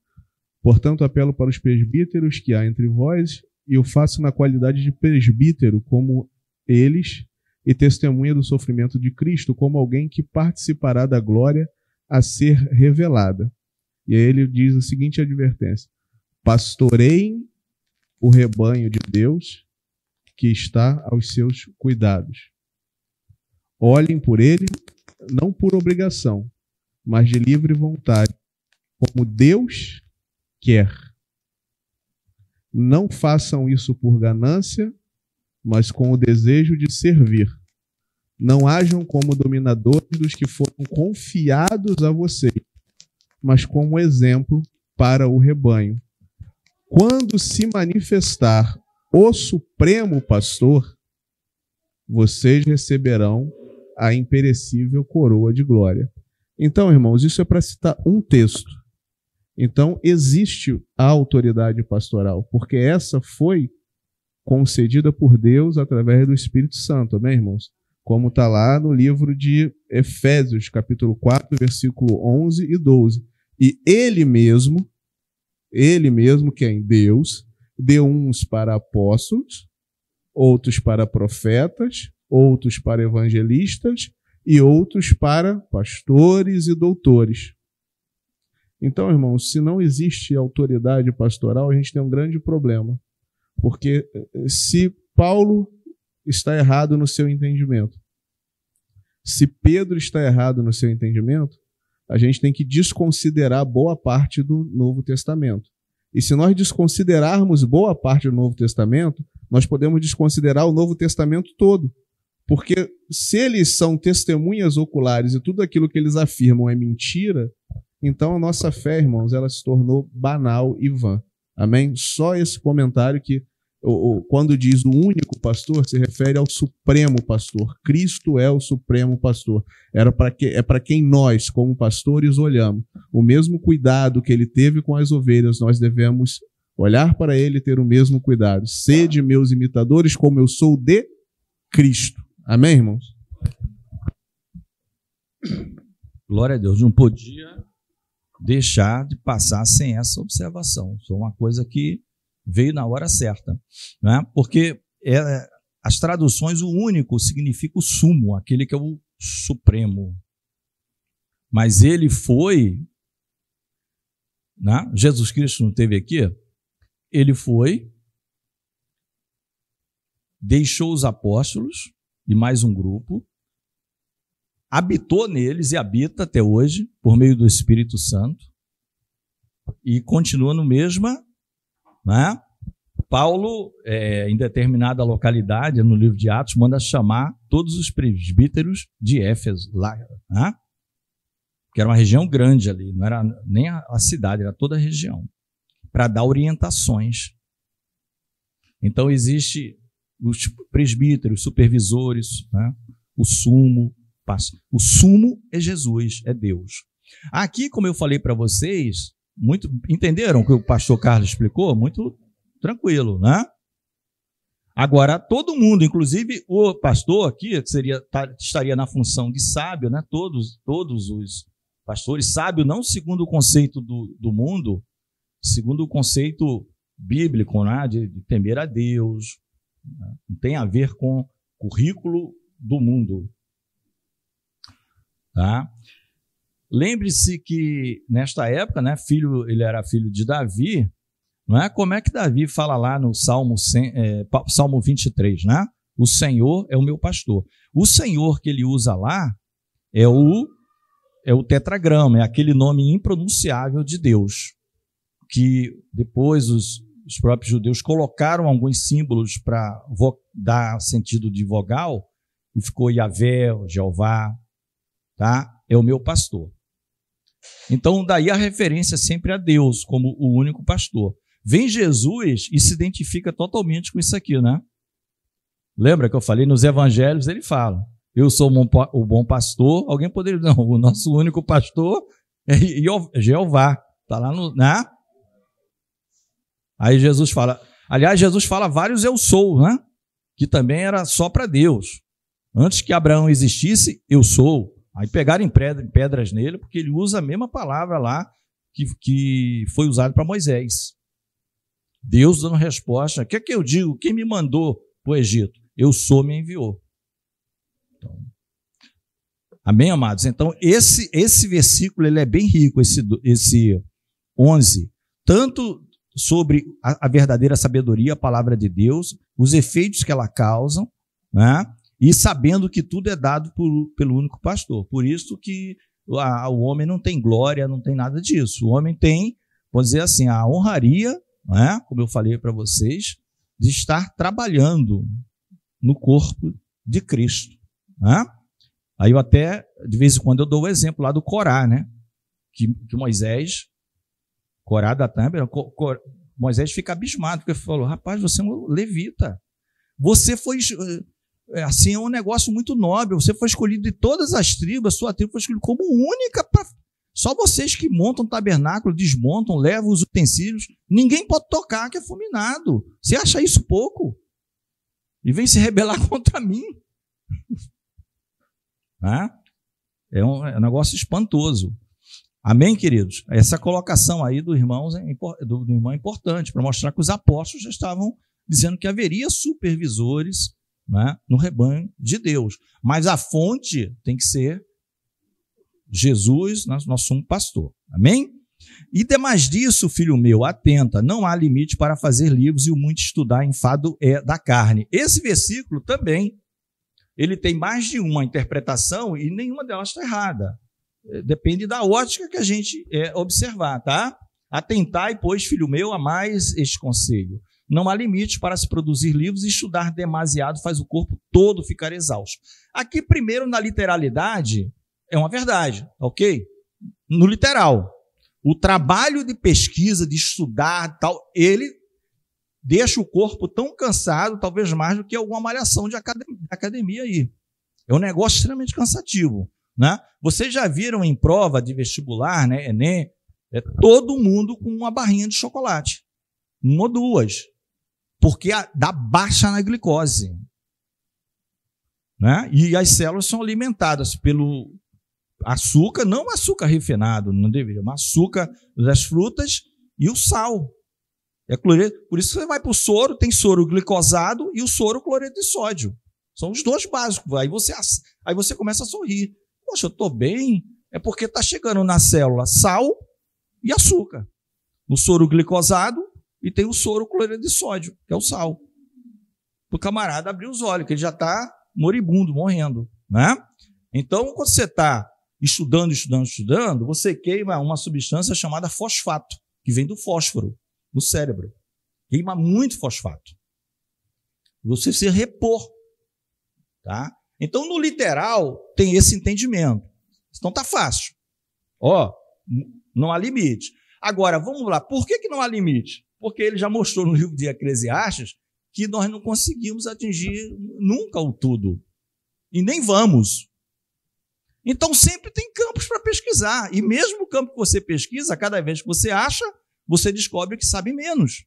portanto, apelo para os presbíteros que há entre vós, e eu faço na qualidade de presbítero como eles, e testemunha do sofrimento de Cristo, como alguém que participará da glória a ser revelada. E aí ele diz a seguinte advertência, pastoreiem o rebanho de Deus que está aos seus cuidados. Olhem por ele, não por obrigação, mas de livre vontade, como Deus quer. Não façam isso por ganância, mas com o desejo de servir. Não hajam como dominadores dos que foram confiados a vocês, mas como exemplo para o rebanho. Quando se manifestar o Supremo Pastor, vocês receberão a imperecível coroa de glória. Então, irmãos, isso é para citar um texto. Então, existe a autoridade pastoral, porque essa foi concedida por Deus através do Espírito Santo, amém, irmãos? Como está lá no livro de Efésios, capítulo 4, versículo 11 e 12. E ele mesmo, que é em Deus, deu uns para apóstolos, outros para profetas, outros para evangelistas e outros para pastores e doutores. Então, irmãos, se não existe autoridade pastoral, a gente tem um grande problema. Porque se Paulo está errado no seu entendimento, se Pedro está errado no seu entendimento, a gente tem que desconsiderar boa parte do Novo Testamento. E se nós desconsiderarmos boa parte do Novo Testamento, nós podemos desconsiderar o Novo Testamento todo. Porque se eles são testemunhas oculares e tudo aquilo que eles afirmam é mentira, então a nossa fé, irmãos, ela se tornou banal e vã. Amém? Só esse comentário que, quando diz o único pastor, se refere ao Supremo Pastor. Cristo é o Supremo Pastor. É para quem nós, como pastores, olhamos. O mesmo cuidado que ele teve com as ovelhas, nós devemos Olhar para ele e ter o mesmo cuidado. Sede meus imitadores, como eu sou de Cristo. Amém, irmãos? Glória a Deus. Não podia deixar de passar sem essa observação. Isso é uma coisa que veio na hora certa, né? Porque as traduções, o único significa o sumo, aquele que é o supremo. Mas ele foi, né? Jesus Cristo não esteve aqui, ele foi, deixou os apóstolos e mais um grupo, habitou neles e habita até hoje, por meio do Espírito Santo, e continua no mesma, né? Paulo, em determinada localidade, no livro de Atos, manda chamar todos os presbíteros de Éfeso, lá, né? Que era uma região grande ali, não era nem a cidade, era toda a região, para dar orientações. Então, existe os presbíteros, supervisores, né? O sumo é Jesus, é Deus. Aqui, como eu falei para vocês, entenderam o que o pastor Carlos explicou? Muito tranquilo, né? Agora, todo mundo, inclusive o pastor aqui, que estaria na função de sábio, né? Todos os pastores, sábio não segundo o conceito do mundo, segundo o conceito bíblico, né? De temer a Deus, né? Não tem a ver com o currículo do mundo. Tá? Lembre-se que nesta época, né, ele era filho de Davi, não é? Como é que Davi fala lá no Salmo 23, né? O Senhor é o meu pastor. O Senhor que ele usa lá é o tetragrama, é aquele nome impronunciável de Deus, que depois os próprios judeus colocaram alguns símbolos para dar sentido de vogal, e ficou Yahvé, Jeová, tá? É o meu pastor. Então, daí a referência sempre a Deus como o único pastor. Vem Jesus e se identifica totalmente com isso aqui, né? Lembra que eu falei nos evangelhos, ele fala, eu sou o bom pastor. Alguém poderia dizer, não, o nosso único pastor é Jeová. Está lá no... né? Aí Jesus fala, aliás, Jesus fala vários eu sou, né? Que também era só para Deus. Antes que Abraão existisse, eu sou. Aí pegaram pedras nele, porque ele usa a mesma palavra lá que foi usada para Moisés. Deus dando resposta. O que é que eu digo? Quem me mandou para o Egito? Eu sou, me enviou. Então, amém, amados? Então, esse versículo ele é bem rico, esse 11. Tanto sobre a verdadeira sabedoria, a palavra de Deus, os efeitos que ela causa, né? E sabendo que tudo é dado pelo único pastor. Por isso que o homem não tem glória, não tem nada disso. O homem tem, vamos dizer assim, a honraria, né, como eu falei para vocês, de estar trabalhando no corpo de Cristo. Né? Aí eu até, de vez em quando, eu dou o exemplo lá do Corá, né? Que Moisés, Corá da Tâmara, Moisés fica abismado, porque falou, rapaz, você é um levita. Você foi... Assim, é um negócio muito nobre. Você foi escolhido de todas as tribos, a sua tribo foi escolhida como única. Só vocês que montam o tabernáculo, desmontam, levam os utensílios. Ninguém pode tocar, que é fulminado. Você acha isso pouco? E vem se rebelar contra mim. É um negócio espantoso. Amém, queridos? Essa colocação aí do irmão é importante, para mostrar que os apóstolos já estavam dizendo que haveria supervisores, né, no rebanho de Deus. Mas a fonte tem que ser Jesus, nosso sumo pastor. Amém? E demais disso, filho meu, atenta, não há limite para fazer livros e o muito estudar enfado é da carne. Esse versículo também, ele tem mais de uma interpretação e nenhuma delas está errada. Depende da ótica que a gente observar, tá? Atentai, pois, filho meu, a mais este conselho. Não há limite para se produzir livros e estudar demasiado faz o corpo todo ficar exausto. Aqui, primeiro, na literalidade, é uma verdade, ok? No literal. O trabalho de pesquisa, de estudar, tal, ele deixa o corpo tão cansado, talvez mais do que alguma malhação de academia aí. É um negócio extremamente cansativo, né? Vocês já viram em prova de vestibular, né, Enem, todo mundo com uma barrinha de chocolate. uma ou duas, porque dá baixa na glicose, né? E as células são alimentadas pelo açúcar, não açúcar refinado, não deveria, mas açúcar das frutas e o sal. É cloreto. Por isso você vai para o soro, tem soro glicosado e o soro cloreto de sódio. São os dois básicos. Aí você começa a sorrir. Poxa, eu estou bem. É porque está chegando na célula sal e açúcar. No soro glicosado e tem o soro cloreto de sódio, que é o sal. Para o camarada abrir os olhos, que ele já está moribundo, morrendo, né? Então, quando você está estudando, você queima uma substância chamada fosfato, que vem do fósforo no cérebro. Queima muito fosfato. Você se repor. Tá? Então, no literal, tem esse entendimento. Então, tá fácil. Não há limite. Agora, vamos lá. Por que não há limite? Porque ele já mostrou no livro de Eclesiastes que nós não conseguimos atingir nunca o tudo. E nem vamos. Então, sempre tem campos para pesquisar. E mesmo o campo que você pesquisa, cada vez que você acha, você descobre que sabe menos.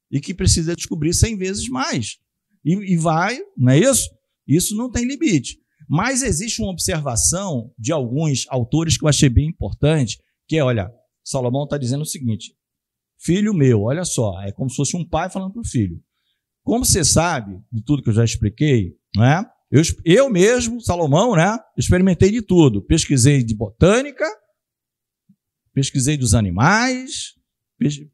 E que precisa descobrir 100 vezes mais. E vai, não é isso? Isso não tem limite. Mas existe uma observação de alguns autores que eu achei bem importante, que é, olha, Salomão está dizendo o seguinte: filho meu, olha só, é como se fosse um pai falando para o filho. Como você sabe, de tudo que eu já expliquei, né? Eu mesmo, Salomão, né, experimentei de tudo. Pesquisei de botânica, pesquisei dos animais,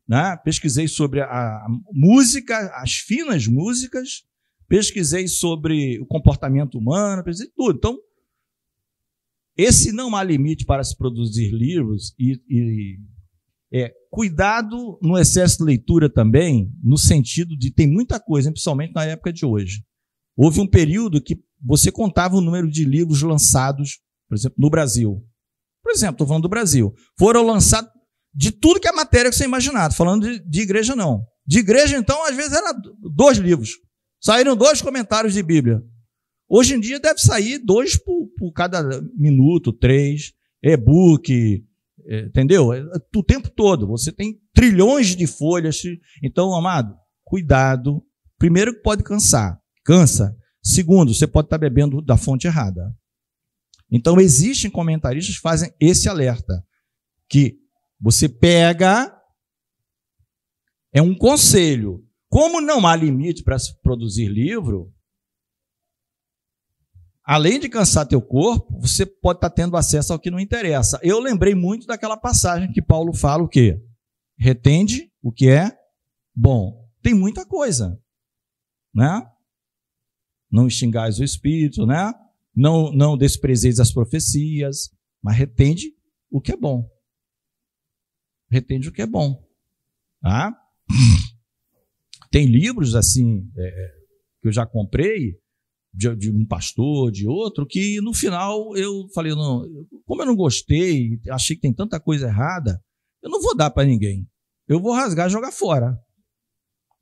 né, pesquisei sobre a música, as finas músicas, pesquisei sobre o comportamento humano, pesquisei tudo. Então, esse não há limite para se produzir livros cuidado no excesso de leitura também, no sentido de tem muita coisa, principalmente na época de hoje. Houve um período que você contava o número de livros lançados, por exemplo, no Brasil. Por exemplo, estou falando do Brasil. Foram lançados de tudo que é matéria que você imaginar. Falando de igreja, não. De igreja, então, às vezes era 2 livros. Saíram 2 comentários de Bíblia. Hoje em dia deve sair 2 por cada minuto, 3. E-book, entendeu? O tempo todo. Você tem trilhões de folhas. Então, amado, cuidado. Primeiro que pode cansar. Cansa. Segundo, você pode estar bebendo da fonte errada. Então, existem comentaristas que fazem esse alerta. Que você pega, é um conselho. Como não há limite para se produzir livro, além de cansar teu corpo, você pode estar tendo acesso ao que não interessa. Eu lembrei muito daquela passagem que Paulo fala o quê? Retende o que é bom. Tem muita coisa, né? Não extingais o espírito, né? Não desprezeis as profecias, mas retende o que é bom. Retende o que é bom. Tá? Tem livros assim que eu já comprei de um pastor, de outro, que no final eu falei, não, como eu não gostei, achei que tem tanta coisa errada, eu não vou dar para ninguém. Eu vou rasgar e jogar fora.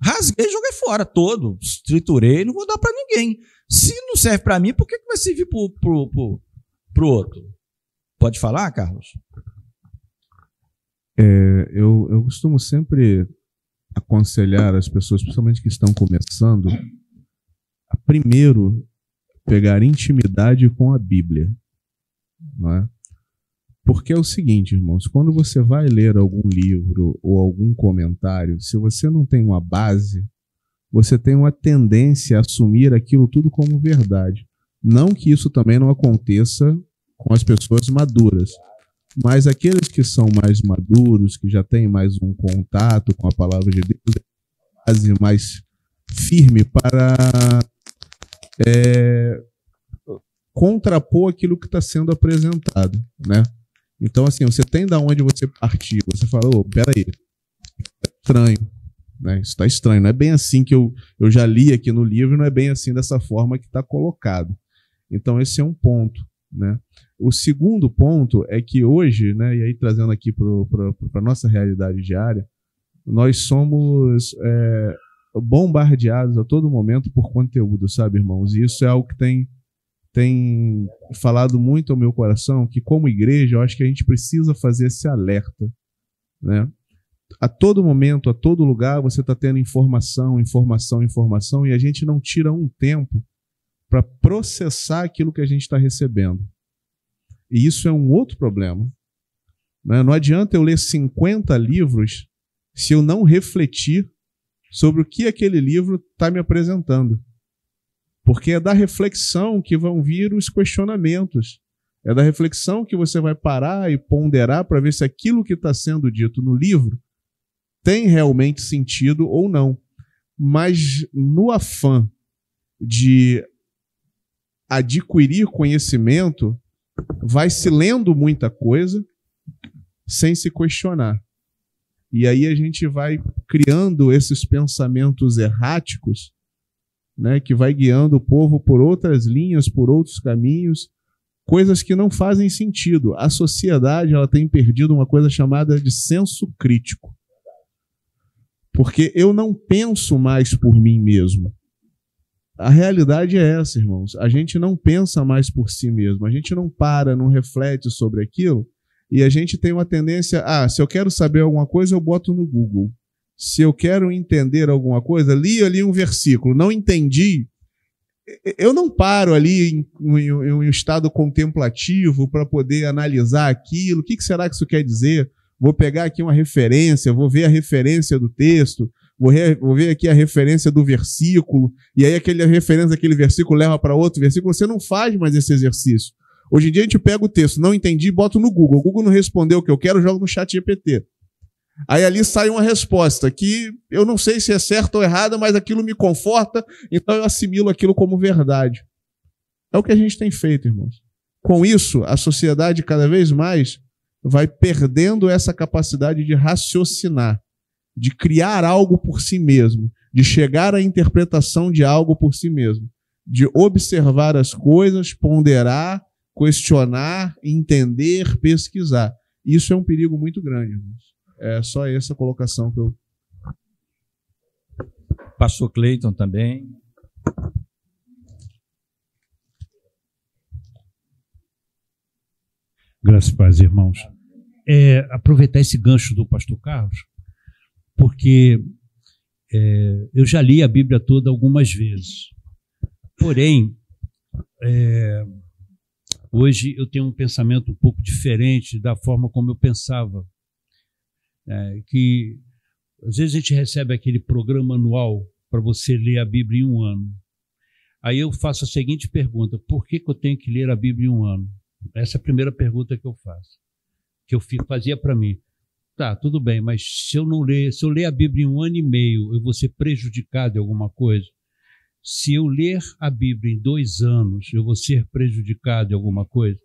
Rasguei e joguei fora todo, triturei, não vou dar para ninguém. Se não serve para mim, por que vai servir para o outro? Pode falar, Carlos? Eu costumo sempre aconselhar as pessoas, principalmente que estão começando, a primeiro pegar intimidade com a Bíblia. Não é? Porque é o seguinte, irmãos, quando você vai ler algum livro ou algum comentário, se você não tem uma base, você tem uma tendência a assumir aquilo tudo como verdade. Não que isso também não aconteça com as pessoas maduras, mas aqueles que são mais maduros, que já têm mais um contato com a palavra de Deus, é uma base mais firme para contrapor aquilo que está sendo apresentado, né? Então, assim, você tem de onde você partir. Você fala, peraí, é estranho, né? Isso está estranho. Não é bem assim que eu já li aqui no livro, não é bem assim dessa forma que está colocado. Então, esse é um ponto, né? O segundo ponto é que hoje, né, e aí trazendo aqui para a nossa realidade diária, nós somos bombardeados a todo momento por conteúdo, sabe, irmãos? E isso é algo que tem falado muito ao meu coração, que como igreja eu acho que a gente precisa fazer esse alerta, né? A todo momento, a todo lugar, você está tendo informação, informação, informação, e a gente não tira um tempo para processar aquilo que a gente está recebendo. E isso é um outro problema. Não adianta eu ler 50 livros se eu não refletir sobre o que aquele livro está me apresentando. Porque é da reflexão que vão vir os questionamentos. É da reflexão que você vai parar e ponderar para ver se aquilo que está sendo dito no livro tem realmente sentido ou não. Mas no afã de adquirir conhecimento, vai se lendo muita coisa sem se questionar. E aí a gente vai criando esses pensamentos erráticos, né, que vai guiando o povo por outras linhas, por outros caminhos, coisas que não fazem sentido. A sociedade, ela tem perdido uma coisa chamada de senso crítico. Porque eu não penso mais por mim mesmo. A realidade é essa, irmãos. A gente não pensa mais por si mesmo. A gente não para, não reflete sobre aquilo. E a gente tem uma tendência, se eu quero saber alguma coisa, eu boto no Google. Se eu quero entender alguma coisa, li ali um versículo, não entendi, eu não paro ali em um estado contemplativo para poder analisar aquilo. O que será que isso quer dizer? Vou pegar aqui uma referência, vou ver a referência do texto, vou ver aqui a referência do versículo, e aí a referência daquele versículo leva para outro versículo. Você não faz mais esse exercício. Hoje em dia a gente pega o texto, não entendi, boto no Google. O Google não respondeu o que eu quero, jogo no ChatGPT. Aí ali sai uma resposta que eu não sei se é certa ou errada, mas aquilo me conforta, então eu assimilo aquilo como verdade. É o que a gente tem feito, irmãos. Com isso, a sociedade cada vez mais vai perdendo essa capacidade de raciocinar, de criar algo por si mesmo, de chegar à interpretação de algo por si mesmo, de observar as coisas, ponderar, questionar, entender, pesquisar. Isso é um perigo muito grande, irmãos. É só essa colocação que eu... Pastor Cleiton também. Graças e paz, irmãos. Aproveitar esse gancho do pastor Carlos, porque eu já li a Bíblia toda algumas vezes. Porém, hoje eu tenho um pensamento um pouco diferente da forma como eu pensava. Que às vezes a gente recebe aquele programa anual para você ler a Bíblia em um ano. Aí eu faço a seguinte pergunta: por que eu tenho que ler a Bíblia em um ano? Essa é a primeira pergunta que eu faço, que eu fazia para mim. Tá, tudo bem, mas se eu ler a Bíblia em um ano e meio, eu vou ser prejudicado em alguma coisa? Se eu ler a Bíblia em 2 anos, eu vou ser prejudicado em alguma coisa?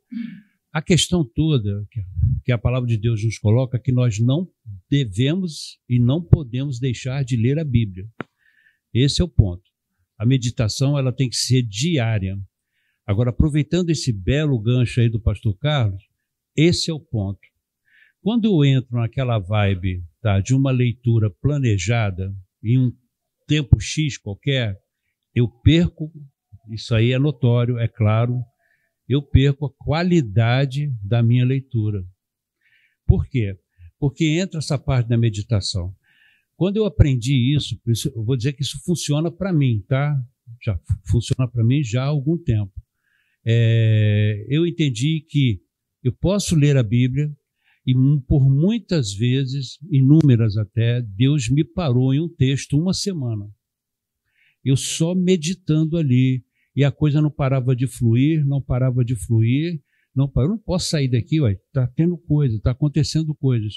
A questão toda que a palavra de Deus nos coloca é que nós não devemos e não podemos deixar de ler a Bíblia. Esse é o ponto. A meditação ela tem que ser diária. Agora, aproveitando esse belo gancho aí do pastor Carlos, esse é o ponto. Quando eu entro naquela vibe, de uma leitura planejada, em um tempo X qualquer, eu perco, isso aí é notório, é claro, eu perco a qualidade da minha leitura. Por quê? Porque entra essa parte da meditação. Quando eu aprendi isso, eu vou dizer que isso funciona para mim, tá? Já funciona para mim já há algum tempo. Eu entendi que eu posso ler a Bíblia e por muitas vezes, inúmeras até, Deus me parou em um texto 1 semana. Eu só meditando ali, e a coisa não parava de fluir, não parava de fluir, eu não posso sair daqui, está tendo coisa, está acontecendo coisas.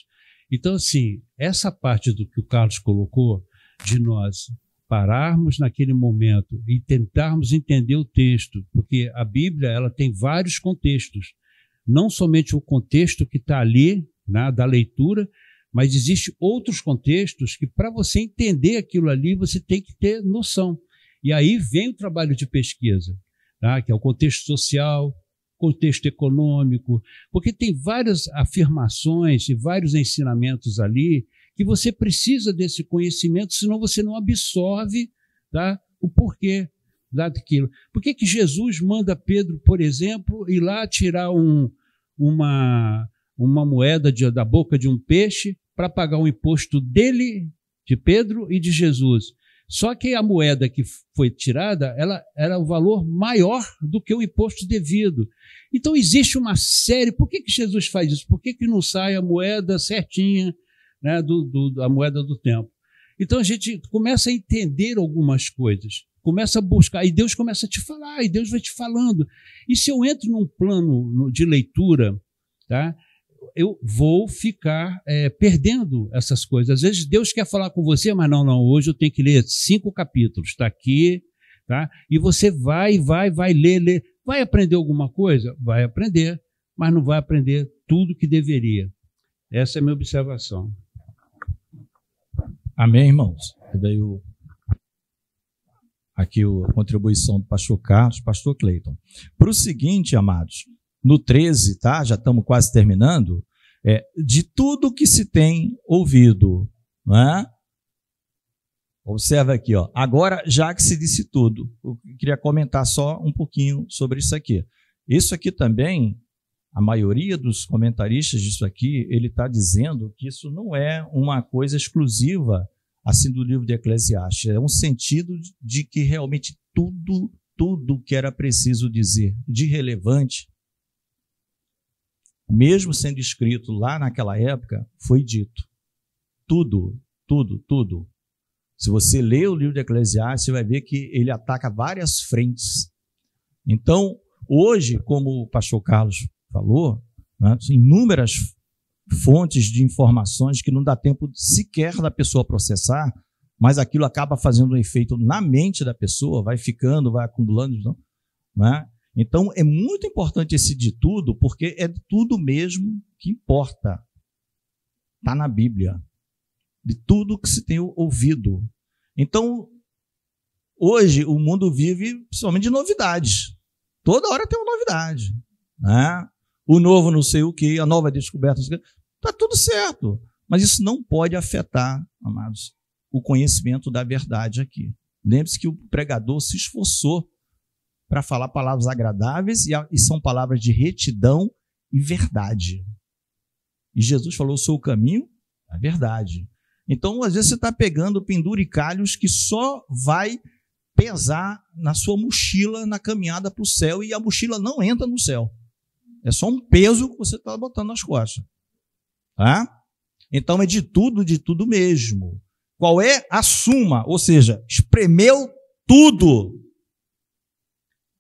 Então, assim, essa parte do que o Carlos colocou, de nós pararmos naquele momento e tentarmos entender o texto, porque a Bíblia ela tem vários contextos, não somente o contexto que está ali, né, da leitura, mas existem outros contextos que para você entender aquilo ali, você tem que ter noção. E aí vem o trabalho de pesquisa, tá? Que é o contexto social, contexto econômico, porque tem várias afirmações e vários ensinamentos ali que você precisa desse conhecimento, senão você não absorve, tá, o porquê daquilo. Por que Jesus manda Pedro, por exemplo, ir lá tirar uma moeda da boca de um peixe para pagar o imposto dele, de Pedro e de Jesus. Só que a moeda que foi tirada, ela era o valor maior do que o imposto devido. Então existe uma série. Por que Jesus faz isso? Por que não sai a moeda certinha, né, a moeda do tempo? Então a gente começa a entender algumas coisas, começa a buscar, e Deus começa a te falar, e Deus vai te falando. E se eu entro num plano de leitura, tá, eu vou ficar perdendo essas coisas. Às vezes Deus quer falar com você, mas não, hoje eu tenho que ler 5 capítulos, está aqui, tá? E você vai ler. Vai aprender alguma coisa? Vai aprender, mas não vai aprender tudo que deveria. Essa é a minha observação. Amém, irmãos? Veio aqui a contribuição do pastor Carlos, pastor Cleiton. Para o seguinte, amados, no 13, tá? Já estamos quase terminando. De tudo que se tem ouvido, não é? Observa aqui, ó. Agora, já que se disse tudo, eu queria comentar só um pouquinho sobre isso aqui. Isso aqui também, a maioria dos comentaristas disso aqui, ele está dizendo que isso não é uma coisa exclusiva assim do livro de Eclesiastes. É um sentido de que realmente tudo que era preciso dizer de relevante, mesmo sendo escrito lá naquela época, foi dito. Tudo. Se você ler o livro de Eclesiastes, você vai ver que ele ataca várias frentes. Então, hoje, como o pastor Carlos falou, né, inúmeras fontes de informações que não dá tempo sequer da pessoa processar, mas aquilo acaba fazendo um efeito na mente da pessoa, vai ficando, vai acumulando, não é? Então, é muito importante esse de tudo, porque é tudo mesmo que importa. Está na Bíblia. De tudo que se tem ouvido. Então, hoje, o mundo vive principalmente de novidades. Toda hora tem uma novidade. Né? O novo não sei o quê, a nova descoberta. Está tudo certo. Mas isso não pode afetar, amados, o conhecimento da verdade aqui. Lembre-se que o pregador se esforçou para falar palavras agradáveis e são palavras de retidão e verdade. E Jesus falou: eu sou o caminho, a verdade. Então, às vezes, você está pegando penduricalhos que só vai pesar na sua mochila na caminhada para o céu, e a mochila não entra no céu. É só um peso que você está botando nas costas. Tá? Então, é de tudo mesmo. Qual é a suma? Ou seja, espremeu tudo.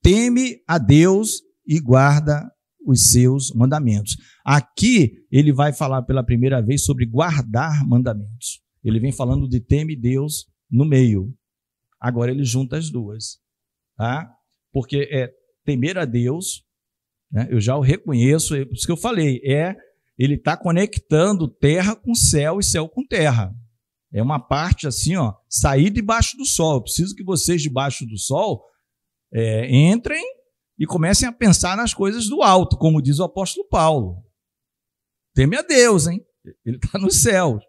Teme a Deus e guarda os seus mandamentos. Aqui ele vai falar pela primeira vez sobre guardar mandamentos. Ele vem falando de teme Deus no meio. Agora ele junta as duas. Tá? Porque temer a Deus, né, eu já o reconheço, é por isso que eu falei, ele está conectando terra com céu e céu com terra. É uma parte assim, ó, sair debaixo do sol. Eu preciso que vocês debaixo do sol entrem e comecem a pensar nas coisas do alto, como diz o apóstolo Paulo. Teme a Deus, hein? Ele está no céu.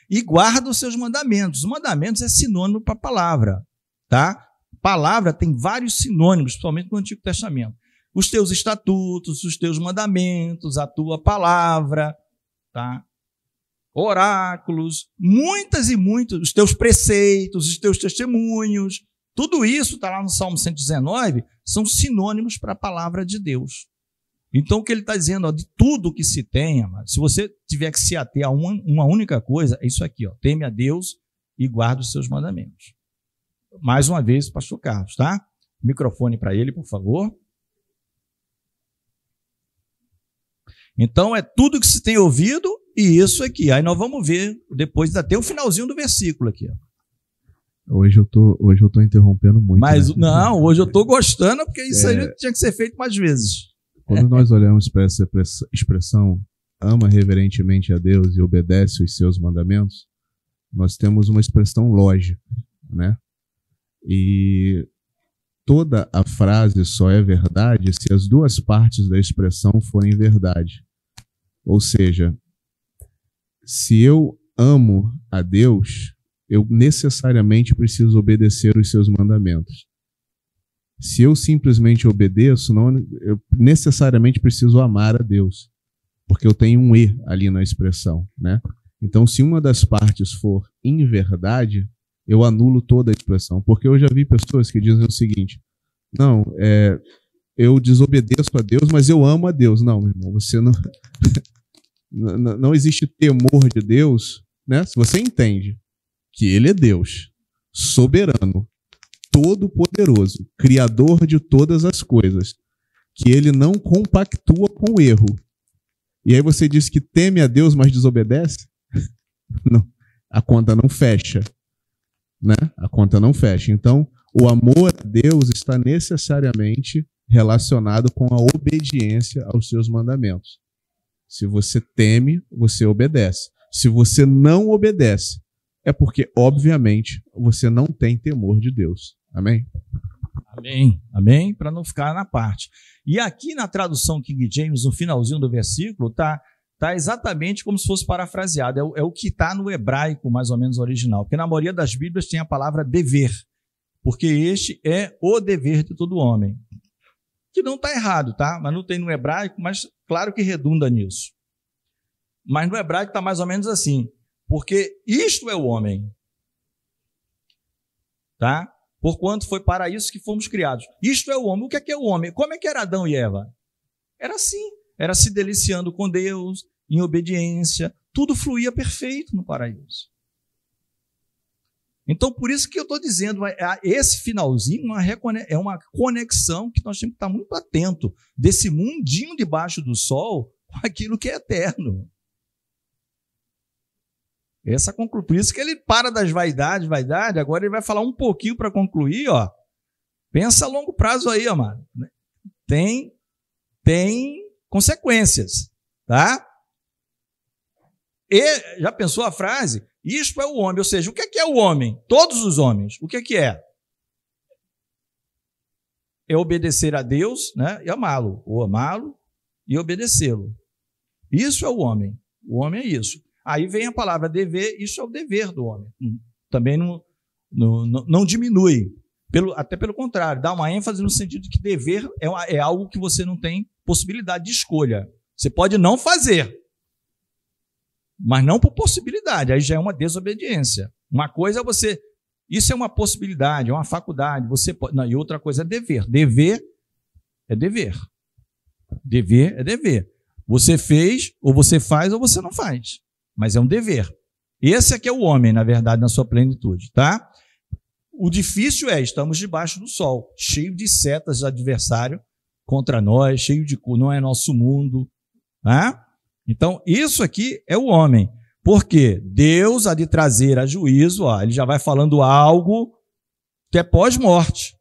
E guarda os seus mandamentos. Os mandamentos é sinônimo para palavra, tá? Palavra tem vários sinônimos, principalmente no Antigo Testamento. Os teus estatutos, os teus mandamentos, a tua palavra, tá? Oráculos, muitas e muitos, os teus preceitos, os teus testemunhos, tudo isso está lá no Salmo 119, são sinônimos para a palavra de Deus. Então, o que ele está dizendo, ó, de tudo que se tem, se você tiver que se ater a uma única coisa, é isso aqui, ó, teme a Deus e guarda os seus mandamentos. Mais uma vez, pastor Carlos, tá? Microfone para ele, por favor. Então, é tudo que se tem ouvido e isso aqui. Aí nós vamos ver depois, até o finalzinho do versículo aqui, ó. Hoje eu tô interrompendo muito. Mas né? não, hoje eu estou gostando, porque isso aí tinha que ser feito mais vezes. Quando nós olhamos para essa expressão, ama reverentemente a Deus e obedece os seus mandamentos, nós temos uma expressão lógica, né? E toda a frase só é verdade se as duas partes da expressão forem verdade. Ou seja, se eu amo a Deus, eu necessariamente preciso obedecer os seus mandamentos. Se eu simplesmente obedeço, eu necessariamente preciso amar a Deus, porque eu tenho um E ali na expressão, né? Então, se uma das partes for inverdade, eu anulo toda a expressão. Porque eu já vi pessoas que dizem o seguinte: não, eu desobedeço a Deus, mas eu amo a Deus. Não, meu irmão, você não... não existe temor de Deus, né? Se você entende que Ele é Deus, soberano, todo-poderoso, criador de todas as coisas, que Ele não compactua com o erro. E aí você diz que teme a Deus, mas desobedece? Não, a conta não fecha, né? A conta não fecha. Então, o amor a Deus está necessariamente relacionado com a obediência aos seus mandamentos. Se você teme, você obedece. Se você não obedece, é porque, obviamente, você não tem temor de Deus. Amém? Amém, amém, para não ficar na parte. E aqui na tradução King James, no finalzinho do versículo, tá exatamente como se fosse parafraseado. É o que está no hebraico, mais ou menos original. Porque na maioria das Bíblias tem a palavra dever, porque este é o dever de todo homem. Que não está errado, tá? Mas não tem no hebraico, mas claro que redunda nisso. Mas no hebraico está mais ou menos assim, porque isto é o homem, tá? Porquanto foi para isso que fomos criados. Isto é o homem. O que é o homem? Como é que era Adão e Eva? Era assim, era se deliciando com Deus, em obediência, tudo fluía perfeito no paraíso. Então, por isso que eu estou dizendo, esse finalzinho é uma conexão que nós temos que estar muito atento desse mundinho debaixo do sol com aquilo que é eterno. Por isso que ele para das vaidades, agora ele vai falar um pouquinho para concluir, ó. Pensa a longo prazo aí, amado. Tem consequências, tá? E já pensou a frase? Isto é o homem, ou seja, o que é o homem? Todos os homens, o que é? É obedecer a Deus, né? E amá-lo, ou amá-lo e obedecê-lo. Isso é o homem é isso. Aí vem a palavra dever, isso é o dever do homem. Também não diminui, até pelo contrário, dá uma ênfase no sentido de que dever é algo que você não tem possibilidade de escolha. Você pode não fazer, mas não por possibilidade, aí já é uma desobediência. Uma coisa é você, isso é uma possibilidade, é uma faculdade, você pode, não, e outra coisa é dever. Dever é dever. Dever é dever. Você fez, ou você faz, ou você não faz. Mas é um dever. Esse é que é o homem, na verdade, na sua plenitude, tá? O difícil estamos debaixo do sol, cheio de setas de adversário contra nós, cheio de... não é nosso mundo, tá? Então, isso aqui é o homem. Porque Deus há de trazer a juízo, ó, ele já vai falando algo que é pós-morte.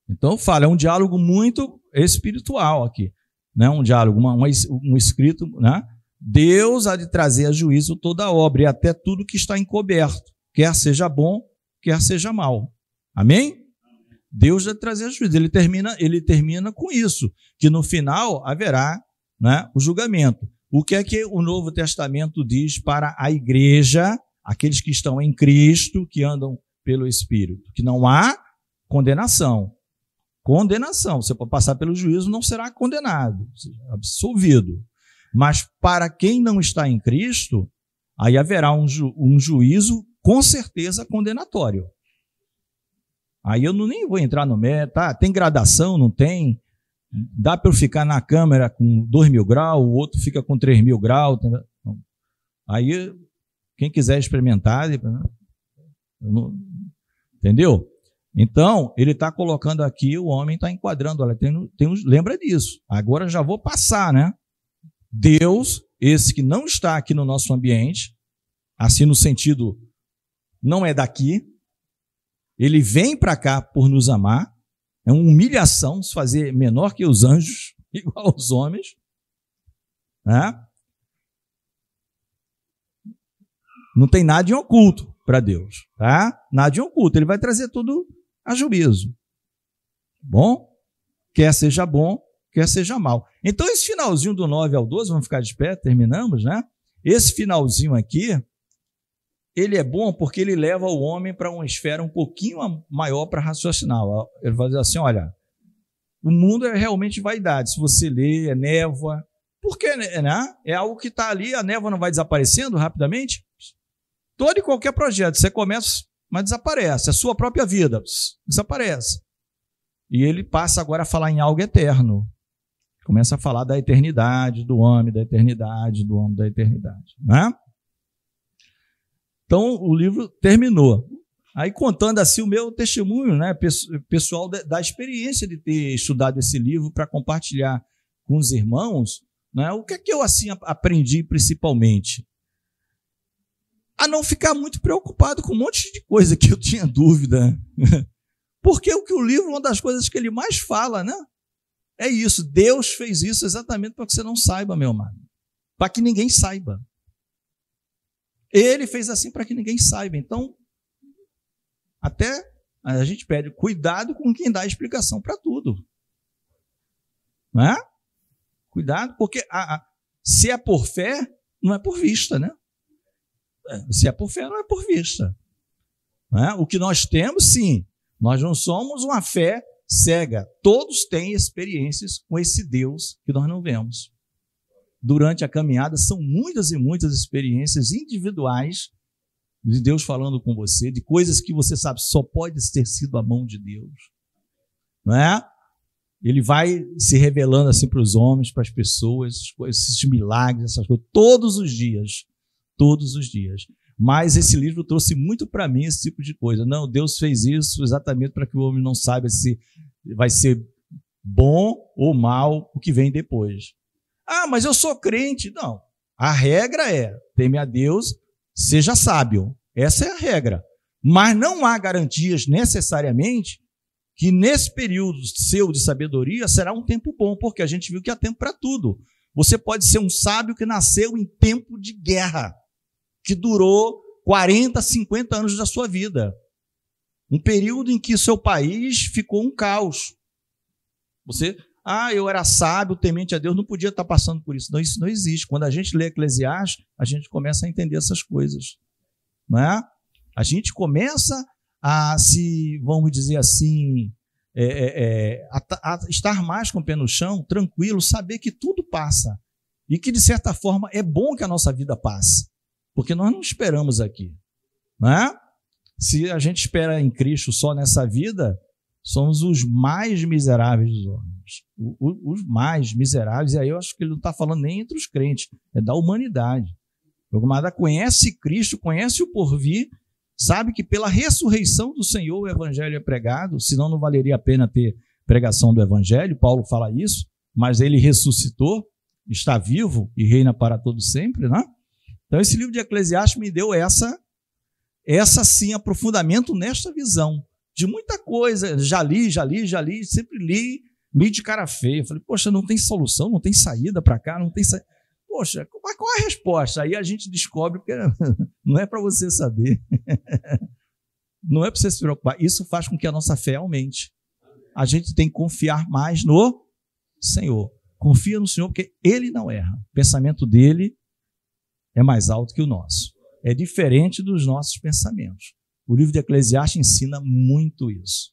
Então, é um diálogo muito espiritual aqui. Né? Um diálogo, um escrito, né? Deus há de trazer a juízo toda a obra e até tudo que está encoberto, quer seja bom, quer seja mal. Amém? Deus há de trazer a juízo. Ele termina com isso, que no final haverá, né, o julgamento. O que é que o Novo Testamento diz para a igreja, aqueles que estão em Cristo, que andam pelo Espírito? Que não há condenação. Condenação. Você pode passar pelo juízo, não será condenado, absolvido. Mas para quem não está em Cristo, aí haverá um juízo com certeza condenatório. Aí eu nem vou entrar no mérito, tá? Tem gradação, não tem? Dá para eu ficar na câmera com 2.000 graus, o outro fica com 3.000 graus. Aí, quem quiser experimentar, entendeu? Então, ele está colocando aqui, o homem está enquadrando, olha, lembra disso. Agora já vou passar, né? Deus, esse que não está aqui no nosso ambiente, assim no sentido, não é daqui, ele vem para cá por nos amar, é uma humilhação se fazer menor que os anjos, igual aos homens, né? Não tem nada em oculto para Deus, tá? Nada em oculto, ele vai trazer tudo a juízo. Bom? Quer seja bom, quer seja mal. Então, esse finalzinho do 9 ao 12, vamos ficar de pé, terminamos, né? Esse finalzinho aqui, ele é bom porque ele leva o homem para uma esfera um pouquinho maior para raciocinar. Ele vai dizer assim, olha, o mundo é realmente vaidade. Se você ler, é névoa, Porque, né? É algo que está ali, a névoa não vai desaparecendo rapidamente. Todo e qualquer projeto, você começa, mas desaparece. A sua própria vida desaparece. E ele passa agora a falar em algo eterno. Começa a falar da eternidade, do homem da eternidade, do homem da eternidade. Né? Então, o livro terminou. Aí, contando assim o meu testemunho, né, pessoal da experiência de ter estudado esse livro para compartilhar com os irmãos, né, o que é que eu assim aprendi principalmente? A não ficar muito preocupado com um monte de coisa que eu tinha dúvida. Porque o livro, uma das coisas que ele mais fala, né? É isso, Deus fez isso exatamente para que você não saiba, meu amado. Para que ninguém saiba. Ele fez assim para que ninguém saiba. Então, até a gente pede cuidado com quem dá explicação para tudo. Não é? Cuidado, porque se é por fé, não é por vista, né? Se é por fé, não é por vista. Não é? O que nós temos, sim, nós não somos uma fé cega. Todos têm experiências com esse Deus que nós não vemos. Durante a caminhada, são muitas e muitas experiências individuais de Deus falando com você, de coisas que você sabe só pode ter sido a mão de Deus. Não é? Ele vai se revelando assim para os homens, para as pessoas, esses milagres, essas coisas, todos os dias. Todos os dias. Mas esse livro trouxe muito para mim esse tipo de coisa. Não, Deus fez isso exatamente para que o homem não saiba se vai ser bom ou mal o que vem depois. Ah, mas eu sou crente. Não. A regra é, teme a Deus, seja sábio. Essa é a regra. Mas não há garantias necessariamente que nesse período seu de sabedoria será um tempo bom, porque a gente viu que há tempo para tudo. Você pode ser um sábio que nasceu em tempo de guerra, que durou 40, 50 anos da sua vida. Um período em que seu país ficou um caos. Você, eu era sábio, temente a Deus, não podia estar passando por isso. Não, isso não existe. Quando a gente lê Eclesiastes, a gente começa a entender essas coisas. Não é? A gente começa a se, vamos dizer assim, a estar mais com o pé no chão, tranquilo, saber que tudo passa. E que, de certa forma, é bom que a nossa vida passe. Porque nós não esperamos aqui. Não é? Se a gente espera em Cristo só nessa vida, somos os mais miseráveis dos homens. Os mais miseráveis. E aí eu acho que ele não está falando nem entre os crentes, é da humanidade. O camarada conhece Cristo, conhece o porvir, sabe que pela ressurreição do Senhor o evangelho é pregado, senão não valeria a pena ter pregação do evangelho. Paulo fala isso, mas ele ressuscitou, está vivo e reina para todo sempre, né? Então, esse livro de Eclesiastes me deu essa sim, aprofundamento nesta visão de muita coisa. Já li, sempre li, meio de cara feia. Falei, poxa, não tem solução, não tem saída para cá, não tem saída. Poxa, mas qual é a resposta? Aí a gente descobre, porque não é para você saber. Não é para você se preocupar. Isso faz com que a nossa fé aumente. A gente tem que confiar mais no Senhor. Confia no Senhor, porque Ele não erra. O pensamento dele é mais alto que o nosso. É diferente dos nossos pensamentos. O livro de Eclesiastes ensina muito isso.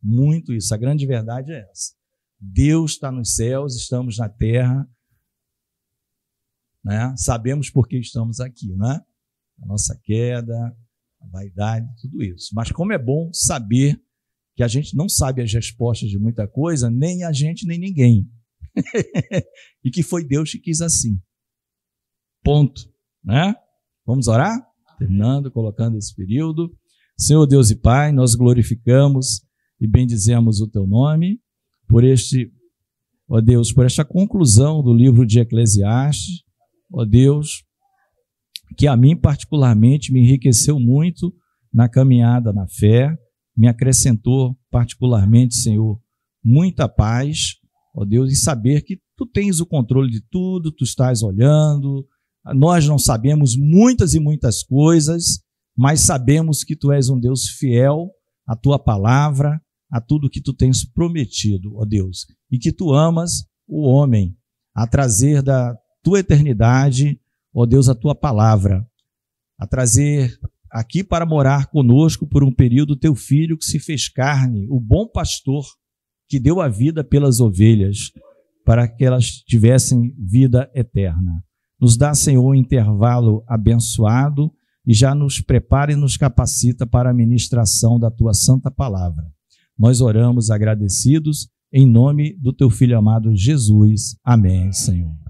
Muito isso. A grande verdade é essa. Deus está nos céus, estamos na terra, né? Sabemos por que estamos aqui, né? A nossa queda, a vaidade, tudo isso. Mas como é bom saber que a gente não sabe as respostas de muita coisa, nem a gente, nem ninguém. E que foi Deus que quis assim. Ponto. Né? Vamos orar? Terminando, colocando esse período. Senhor Deus e Pai, nós glorificamos e bendizemos o Teu nome por ó Deus, por esta conclusão do livro de Eclesiastes, ó Deus, que a mim particularmente me enriqueceu muito na caminhada na fé, me acrescentou particularmente, Senhor, muita paz, ó Deus, em saber que Tu tens o controle de tudo, Tu estás olhando. Nós não sabemos muitas e muitas coisas, mas sabemos que Tu és um Deus fiel à Tua palavra, a tudo que Tu tens prometido, ó Deus, e que Tu amas o homem a trazer da Tua eternidade, ó Deus, a Tua palavra, a trazer aqui para morar conosco por um período Teu Filho que se fez carne, o bom pastor que deu a vida pelas ovelhas, para que elas tivessem vida eterna. Nos dá, Senhor, um intervalo abençoado e já nos prepara e nos capacita para a ministração da Tua santa palavra. Nós oramos agradecidos em nome do Teu Filho amado Jesus. Amém, Senhor.